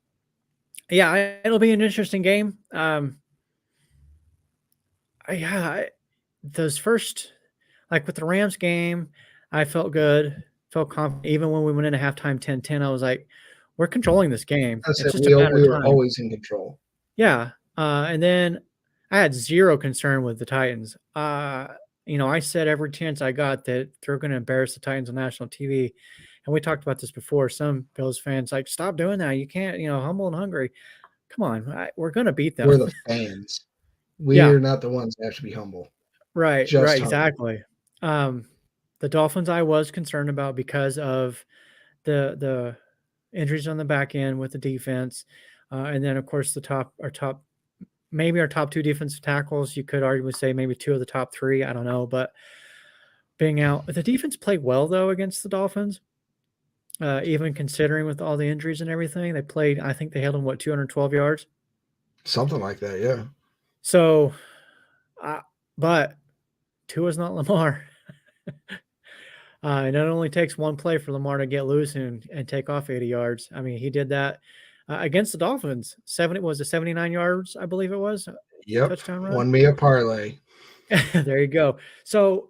yeah, it'll be an interesting game. Yeah, those first like with the Rams game, I felt good, felt confident. Even when we went into halftime 10-10, I was like, we're controlling this game. I It's said just a matter we of were time. always in control. Yeah. And then I had zero concern with the Titans. I said every chance I got that they're going to embarrass the Titans on national TV. And we talked about this before. Some Bills fans like, stop doing that. You can't, humble and hungry. Come on. We're going to beat them. We're the fans. Yeah. We're not the ones that have to be humble. Right, just right, hung. exactly. Um, the Dolphins I was concerned about because of the injuries on the back end with the defense, and then of course our top 2 defensive tackles. You could arguably say maybe 2 of the top 3, I don't know, but being out. The defense played well though against the Dolphins, even considering with all the injuries and everything. They played, I think they held them, what, 212 yards? Something like that, yeah. So, uh, but Tua's not Lamar. And it only takes one play for Lamar to get loose and take off 80 yards. I mean, he did that against the Dolphins. 79 yards, I believe it was, Yep, touchdown run. won me a parlay. There you go. So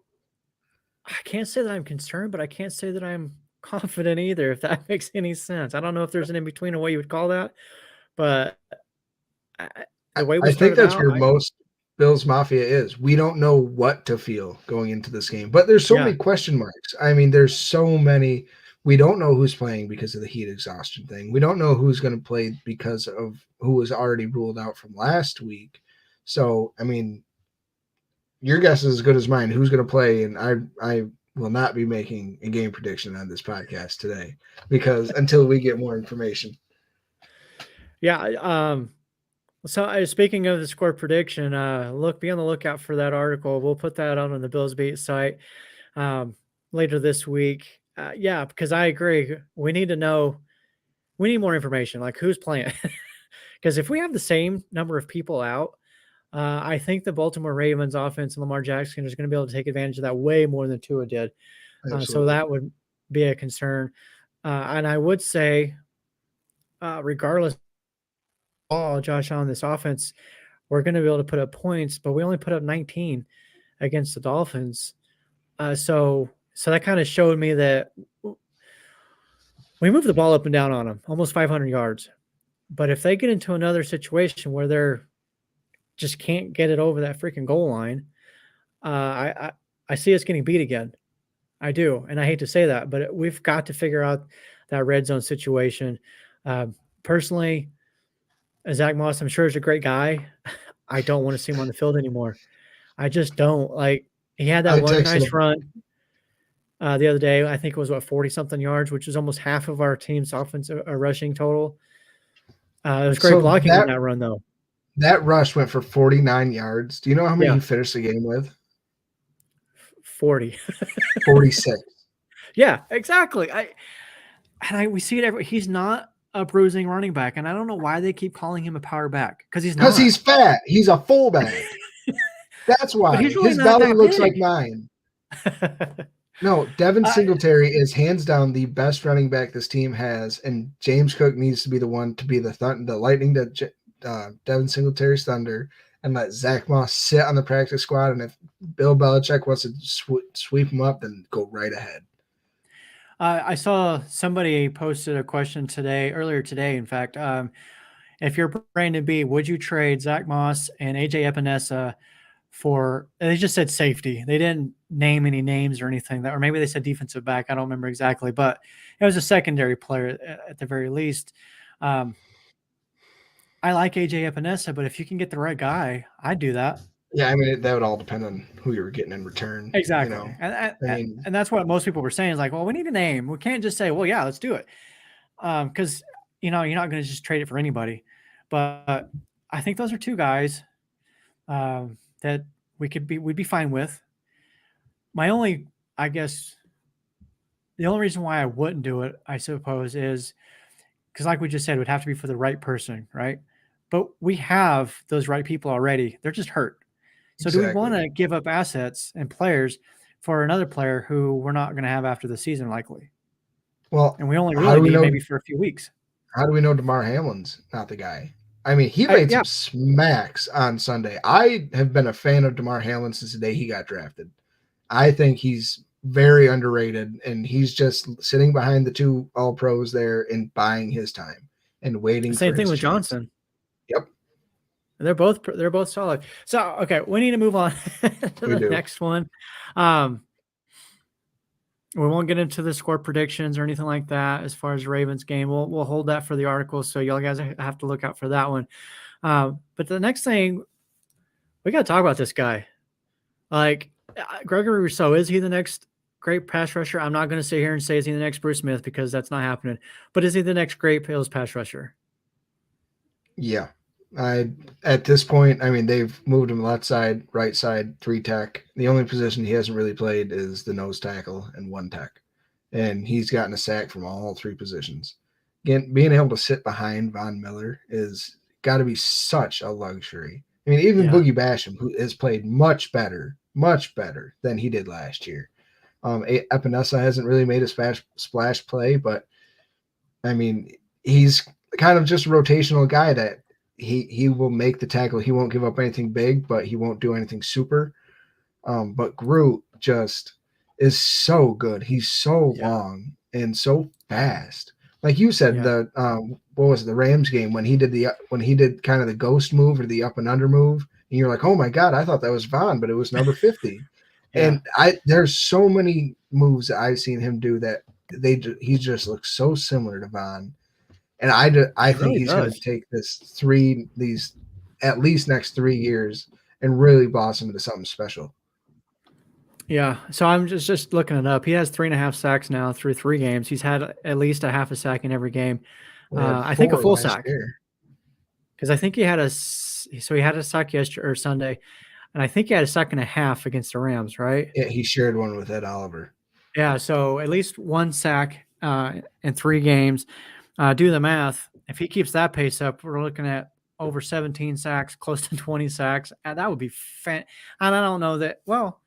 I can't say that I'm concerned, but I can't say that I'm confident either, if that makes any sense. I don't know if there's an in between of what you would call that, but the way we I think started that's out, where most Bills Mafia is. We don't know what to feel going into this game, but there's so yeah, many question marks. I mean, there's so many. We don't know who's playing because of the heat exhaustion thing. We don't know who's going to play because of who was already ruled out from last week. So, I mean, your guess is as good as mine. Who's going to play? And I will not be making a game prediction on this podcast today because until we get more information. yeah. So speaking of the score prediction, be on the lookout for that article. We'll put that out on the Bills Beat site um, later this week. Yeah, because I agree. We need more information, like who's playing. Because if we have the same number of people out, I think the Baltimore Ravens offense and Lamar Jackson is going to be able to take advantage of that way more than Tua did. So Absolutely. that would be a concern. And I would say, regardless of all, Josh, on this offense, we're going to be able to put up points, but we only put up 19 against the Dolphins. So that kind of showed me that we moved the ball up and down on them, almost 500 yards. But if they get into another situation where they're just can't get it over that freaking goal line, I see us getting beat again. I do, and I hate to say that, but we've got to figure out that red zone situation. Personally, Zach Moss, I'm sure is a great guy. I don't want to see him on the field anymore. I just don't. Like, he had that I one texted nice him. run the other day. I think it was, what, 40 something yards, which is almost half of our team's offensive rushing total. It was great So blocking on that that run, though. that rush went for 49 yards. Do you know how many Yeah, he finished the game with? 40. 46. Yeah, exactly. We see it he's not a bruising running back, and I don't know why they keep calling him a power back, because he's Because not. he's fat. He's a fullback. That's But why. he's really His not belly that looks like big. mine. No, Devin I Singletary is hands down the best running back this team has, and James Cook needs to be the one to be the lightning to Devin Singletary's thunder, and let Zach Moss sit on the practice squad. And if Bill Belichick wants to sweep him up, then go right ahead. I saw somebody posted a question earlier today, in fact. If you're Brandon B, would you trade Zach Moss and AJ Epinesa for? They just said safety. They didn't name any names or anything, or maybe they said defensive back. I don't remember exactly, but it was a secondary player at the very least. Um, I like AJ Epinesa, but if you can get the right guy, I'd do that. Yeah, I mean that would all depend on who you were getting in return. You Exactly. know, And I mean, and that's what most people were saying, is like, well, we need a name. We can't just say, well, yeah, let's do it. Because you're not going to just trade it for anybody. But I think those are two guys that we'd be fine with. My only, I guess, the only reason why I wouldn't do it, I suppose, is because, like we just said, it would have to be for the right person, right? But we have those right people already. They're just hurt. So do we want exactly. to give up assets and players for another player who we're not going to have after the season, likely? Well, And we only how really do we need know? maybe for a few weeks. How do we know DeMar Hamlin's not the guy? I mean, he laid Yeah, some smacks on Sunday. I have been a fan of DeMar Hamlin since the day he got drafted. I think he's very underrated, and he's just sitting behind the two All Pros there and buying his time and waiting same for thing his with chance. Johnson. Yep, They're both solid. So okay, we need to move on to we the do. next one. Um, we won't get into the score predictions or anything like that as far as Ravens game. We'll hold that for the article, so y'all guys have to look out for that one. But the next thing, we got to talk about this guy, Like Gregory Rousseau, is he the next great pass rusher? I'm not going to sit here and say is he the next Bruce Smith because that's not happening. But is he the next great Bills pass rusher? Yeah. I at this point, I mean, they've moved him left side, right side, three tech. The only position he hasn't really played is the nose tackle and one tech. And he's gotten a sack from all three positions. Again, being able to sit behind Von Miller is got to be such a luxury. I mean, even Yeah. Boogie Basham, who has played much better than he did last year. Epinesa hasn't really made a splash play, but I mean, he's kind of just a rotational guy that he will make the tackle. He won't give up anything big, but he won't do anything super. But Groot just is so good. He's so Yeah. long and so fast. Like you said, Yeah. the what was it, the Rams game when he did kind of the ghost move or the up and under move, and you're like, oh my god, I thought that was Vaughn, but it was number 50. Yeah. And there's so many moves that I've seen him do that he just looks so similar to Vaughn. And I He think really he's going to does. take these at least next 3 years and really blossom into something special. Yeah. So I'm just looking it up. He has 3.5 sacks now through 3 games. He's had at least a half a sack in every game. We had I think a 4 full last sack year. because I think he had so he had a sack yesterday or Sunday, and I think he had a sack and a half against the Rams, right? Yeah, he shared one with Ed Oliver. Yeah. So at least one sack in 3 games. Do the math. If he keeps that pace up, we're looking at over 17 sacks, close to 20 sacks. And that would be And I don't know that. Well,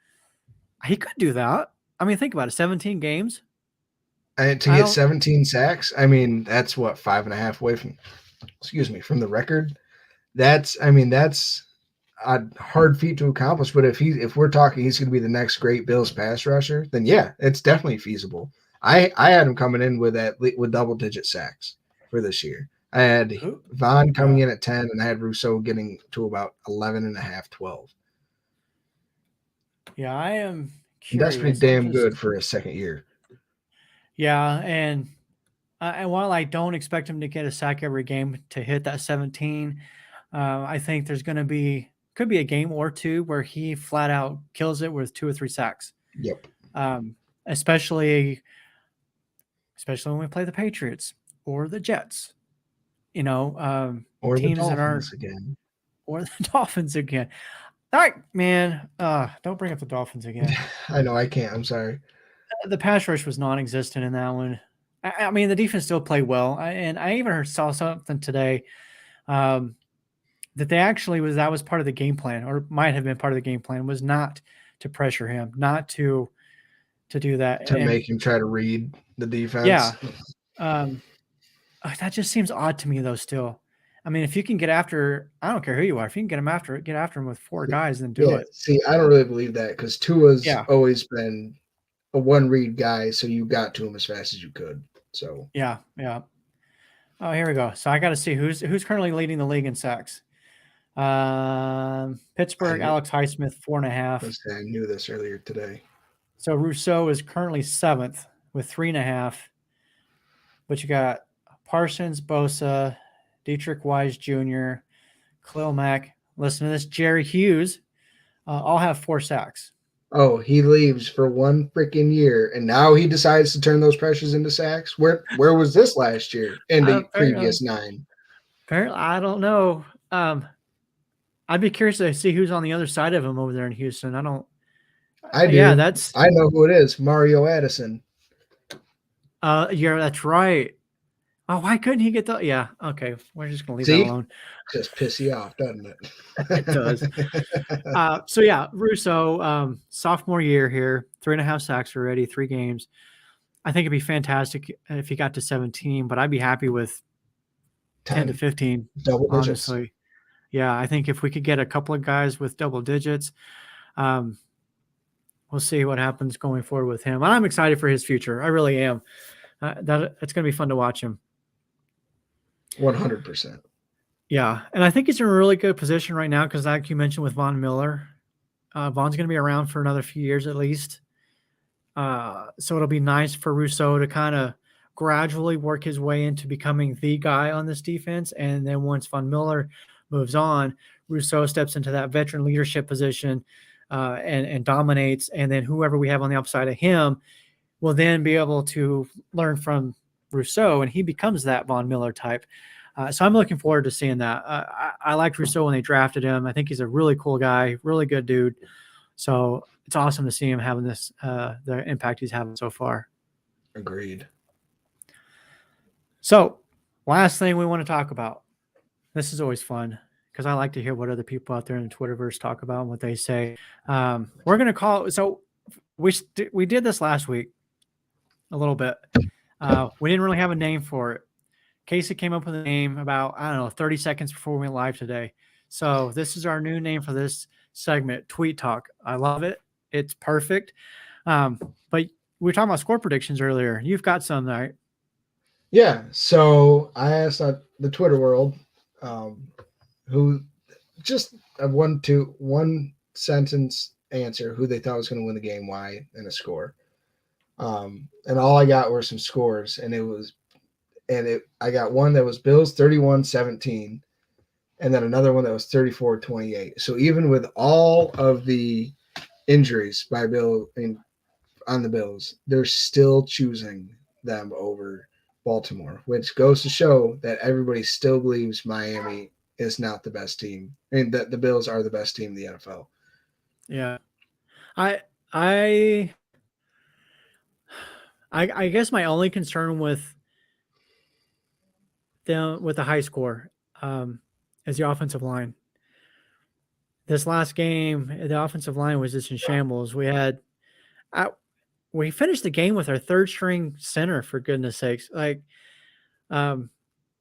he could do that. I mean, think about it. 17 games. And to I get don't. 17 sacks, I mean, that's what 5.5 away from the record. That's a hard feat to accomplish. But if we're talking he's going to be the next great Bills pass rusher, then yeah, it's definitely feasible. I had him coming in with double digit sacks for this year. I had Who? Vaughn coming Yeah. in at 10, and I had Rousseau getting to about 11 and a half, 12. Yeah. I am And that's pretty curious. damn good for a second year. Yeah. And while I don't expect him to get a sack every game to hit that 17, I think there's going to could be a game or two where he flat out kills it with 2 or 3 sacks. Yep. Um, especially when we play the Patriots or the Jets, Or the teams that Dolphins aren't, again. or the Dolphins again. All right, man. Don't bring up the Dolphins again. I know I can't. I'm sorry. The pass rush was non-existent in that one. I mean, the defense still played well, and I even saw something today um, that that was part of the game plan, or might have been part of the game plan, was not to pressure him, not to do that, To and make him try to read the defense. yeah, um, that just seems odd to me, though. Still, I mean, if you can get after, I don't care who you are, if you can get after him with 4 guys, then do Yeah. it. See, I don't really believe that because Tua's Yeah, always been a one read guy, so you got to him as fast as you could. So yeah, yeah. Oh, here we go. So I got to see who's currently leading the league in sacks. I Pittsburgh, knew, Alex Highsmith, 4.5. I knew this earlier today. So Rousseau is currently 7th with 3.5. But you got Parsons, Bosa, Dietrich Wise Jr., Khalil Mack. Listen to this. Jerry Hughes all have 4 sacks. Oh, he leaves for one freaking year, and now he decides to turn those pressures into sacks. Where was this last year and the Apparently, previous 9? I don't know. I'd be curious to see who's on the other side of him over there in Houston. I don't. I Yeah, do. that's. I know who it is. Mario Addison. Yeah, that's right. Oh, why couldn't he get the? Yeah, okay. We're just gonna leave that See, alone. just piss you off, doesn't It does. it? So yeah, Russo, sophomore year here, 3.5 sacks already, 3 games. I think it'd be fantastic if he got to 17, but I'd be happy with 10 to 10 15, double digits. honestly. Yeah, I think if we could get a couple of guys with double digits, um, we'll see what happens going forward with him. I'm excited for his future. I really am. It's going to be fun to watch him. 100%. Yeah, and I think he's in a really good position right now because, like you mentioned with Von Miller, Von's going to be around for another few years at least. So it'll be nice for Rousseau to kind of gradually work his way into becoming the guy on this defense. And then once Von Miller moves on, Rousseau steps into that veteran leadership position and dominates, and then whoever we have on the upside of him will then be able to learn from Rousseau, and he becomes that Von Miller type. So I'm looking forward to seeing that. I liked Rousseau when they drafted him. I think he's a really cool guy, really good dude. So it's awesome to see him having this, the impact he's having so far. Agreed. So last thing we want to talk about. This is always fun because I like to hear what other people out there in the Twitterverse talk about and what they say. We're going to call. So we did this last week a little bit. We didn't really have a name for it. Casey came up with a name about, I don't know, 30 seconds before we went live today. So this is our new name for this segment, Tweet Talk. I love it. It's perfect. But we were talking about score predictions earlier. You've got some, right? Yeah. So I asked the Twitter world, who just a one sentence answer who they thought was going to win the game, why, and a score. And all I got were some scores, and I got one that was Bills 31-17, and then another one that was 34-28. So even with all of the injuries by Bill on the Bills, they're still choosing them over Baltimore, which goes to show that everybody still believes Miami is not the best team, and that the Bills are the best team in the NFL. Yeah. I guess my only concern with the high score is the offensive line. This last game, the offensive line was just in shambles. We finished the game with our third string center, for goodness sakes. Like, It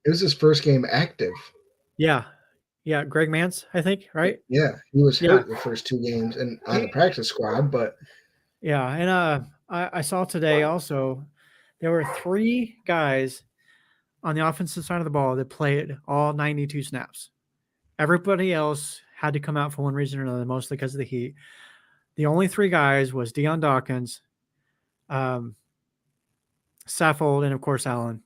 was his first game active. yeah, Greg Mance, I think, right? Yeah, he was Yeah, hurt the first two games and on the practice squad, but yeah, and I saw today also there were 3 guys on the offensive side of the ball that played all 92 snaps. Everybody else had to come out for one reason or another, mostly because of the heat. The only 3 guys was Deion Dawkins, Saffold, and of course Allen.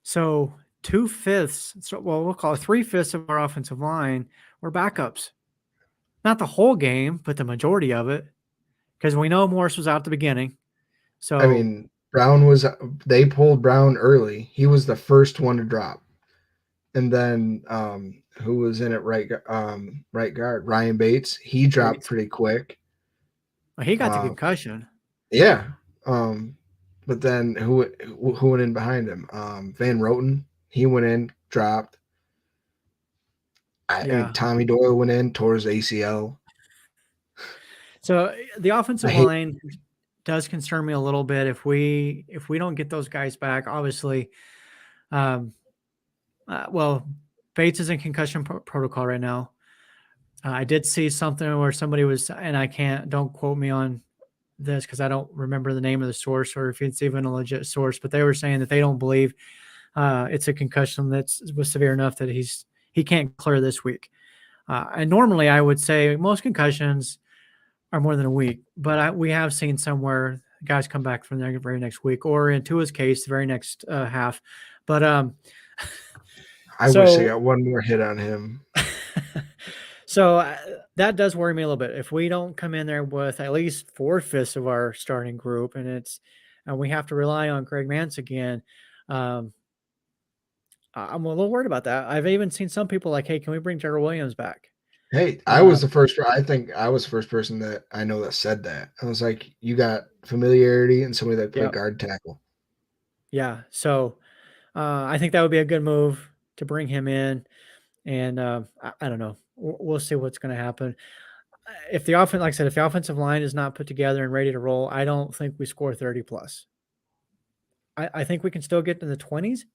So 2/5, we'll call it 3/5 of our offensive line were backups. Not the whole game, but the majority of it, because we know Morris was out at the beginning. I So mean, they pulled Brown early. He was the first one to drop. And then who was in at right guard? Ryan Bates. He dropped pretty quick. well, he got the concussion. Yeah. But then who went in behind him? Van Roten. He went in, dropped. I mean, Tommy Doyle went in, tore his ACL. So the offensive line does concern me a little bit. If we don't get those guys back, obviously, well, Bates is in concussion protocol right now. I did see something where somebody was, and don't quote me on this because I don't remember the name of the source or if it's even a legit source, but they were saying that they don't believe it's a concussion was severe enough that he can't clear this week. And normally I would say most concussions are more than a week, but we have seen somewhere guys come back from the very next week, or in Tua's case, the very next half. But I wish they got one more hit on him. So that does worry me a little bit. If we don't come in there with at least 4/5 of our starting group, and we have to rely on Greg Mance again, I'm a little worried about that. I've even seen some people like, "Hey, can we bring Gerald Williams back?" Hey, I was the first. I think I was the first person that I know that said that. I was like, "You got familiarity and somebody that played guard tackle." Yeah, so I think that would be a good move to bring him in, and I don't know. We'll see what's going to happen. If the offense, like I said, if the offensive line is not put together and ready to roll, I don't think we score 30 plus. I think we can still get in the 20s,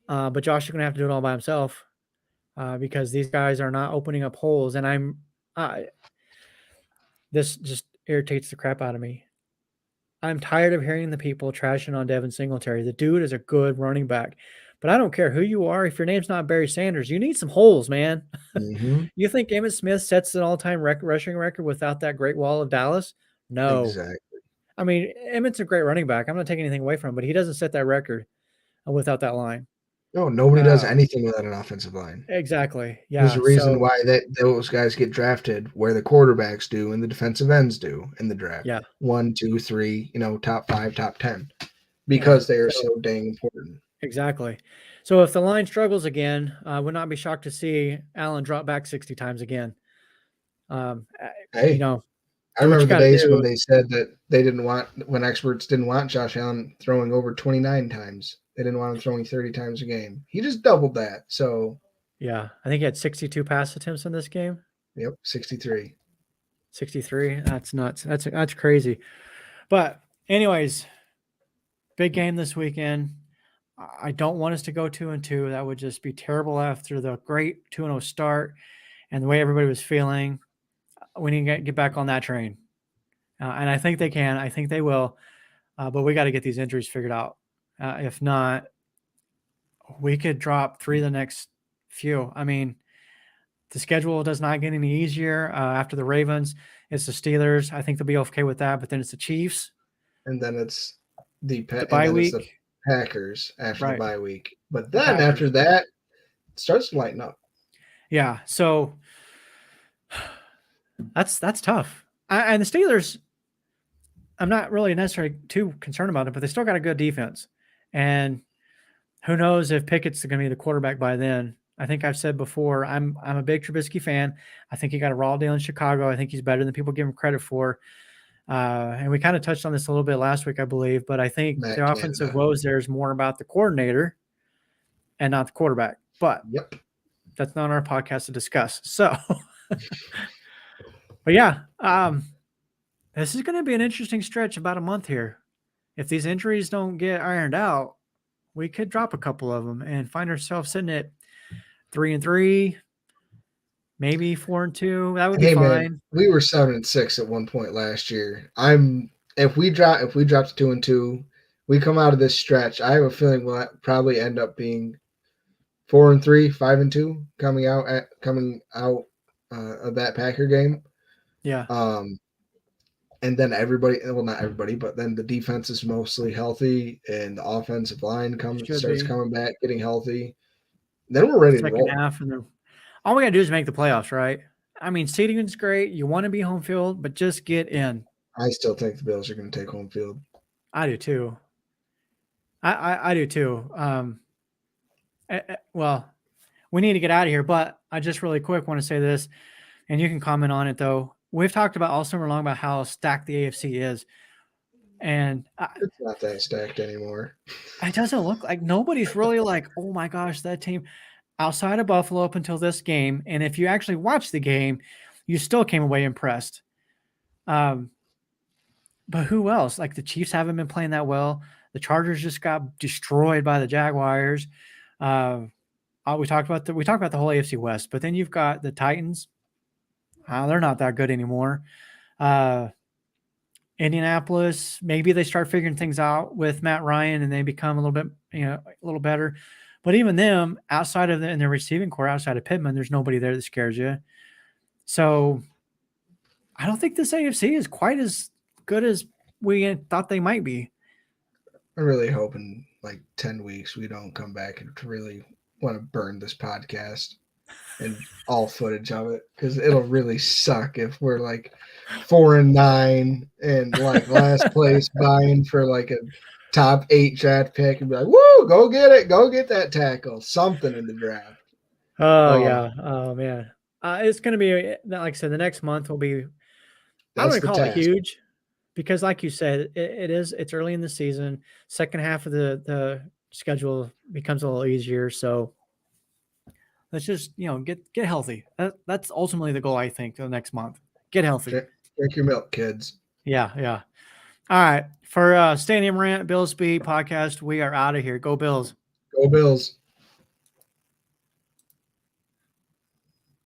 but Josh is going to have to do it all by himself because these guys are not opening up holes. And this just irritates the crap out of me. I'm tired of hearing the people trashing on Devin Singletary. The dude is a good running back, but I don't care who you are. If your name's not Barry Sanders, you need some holes, man. Mm-hmm. You think Emmitt Smith sets an all-time rushing record without that Great Wall of Dallas? No. Exactly. I mean, Emmitt's a great running back. I'm not taking anything away from him, but he doesn't set that record without that line. No, nobody does Uh, anything without an offensive line. exactly. There's Yeah. a reason So why those guys get drafted where the quarterbacks do and the defensive ends do in the draft. yeah, 1, 2, 3, top 5, top 10, yeah. because they are So so dang important. exactly. So if the line struggles again, I would not be shocked to see Allen drop back 60 times again. Um, uh, you Hey, know, I do what remember you the got to days when do. they said that they didn't want when experts didn't want Josh Allen throwing over 29 times. They didn't want him throwing 30 times a game. He just doubled that. So, Yeah, I think he had 62 pass attempts in this game. yep, 63. 63. That's nuts. That's crazy. But anyways, big game this weekend. I don't want us to go 2-2. That would just be terrible after the great 2-0 start and the way everybody was feeling. We need to get back on that train. And I think they can. I think they will. But we got to get these injuries figured out. If not, we could drop 3 the next few. I mean, the schedule does not get any easier after the Ravens. It's the Steelers. I think they'll be okay with that. But then it's the Chiefs, And then it's the and bye then it's the week. Packers after the Right. bye week. But The then after Packers. that, it starts to lighten up. Yeah. So that's tough. And the Steelers, I'm not really necessarily too concerned about it, but they still got a good defense. And who knows if Pickett's going to be the quarterback by then. I think I've said before, I'm a big Trubisky fan. I think he got a raw deal in Chicago. I think he's better than people give him credit for. And we kind of touched on this a little bit last week, I believe, but I think Matt the offensive Canada. woes there is more about the coordinator and not the quarterback. But Yep. that's not our podcast to discuss. So, but yeah, this is going to be an interesting stretch about a month here. If these injuries don't get ironed out, we could drop a couple of them and find ourselves sitting at 3-3, maybe 4-2. That would be Hey man, fine. we were 7-6 at one point last year. I'm if we drop to 2-2, we come out of this stretch. I have a feeling we'll probably end up being 4-3, 5-2 coming out of that Packer game. Yeah, Um, and then everybody, well, not everybody, but then the defense is mostly healthy, and the offensive line should starts be coming back, getting healthy. Then we're ready to second roll. half. And then all we got to do is make the playoffs, right? I mean, seeding is great. You want to be home field, but just get in. I still think the Bills are going to take home field. I do too. I do too. Well, we need to get out of here, but I just really quick want to say this, and you can comment on it though. We've talked about all summer long about how stacked the AFC is, and It's not that stacked anymore. it doesn't look like nobody's really like, oh my gosh, that team outside of Buffalo up until this game. And if you actually watch the game, you still came away impressed. Um, but who else? Like the Chiefs haven't been playing that well. The Chargers just got destroyed by the Jaguars. Uh, we talked about the whole AFC West, but then you've got the Titans. They're not that good anymore. Uh, Indianapolis, maybe they start figuring things out with Matt Ryan and they become a little bit, a little better. But even them, outside of in their receiving core, outside of Pittman, there's nobody there that scares you. So I don't think this AFC is quite as good as we thought they might be. I really hope in like 10 weeks we don't come back and to really want to burn this podcast and all footage of it, because it'll really suck if we're like 4-9 and like last place buying for like a top 8 draft pick and be like, woo, go get it, go get that tackle, something in the draft. Oh Oh, yeah. Oh man. It's going to be like I said. The next month will be. I that's wouldn't the call it task. huge because, like you said, it is. It's early in the season. Second half of the schedule becomes a little easier. So let's just get healthy. That's ultimately the goal. I think the next month, get healthy. Drink your milk, kids. Yeah, yeah. All right. For Stadium Rant, Bills Speed podcast, we are out of here. Go Bills. Go Bills.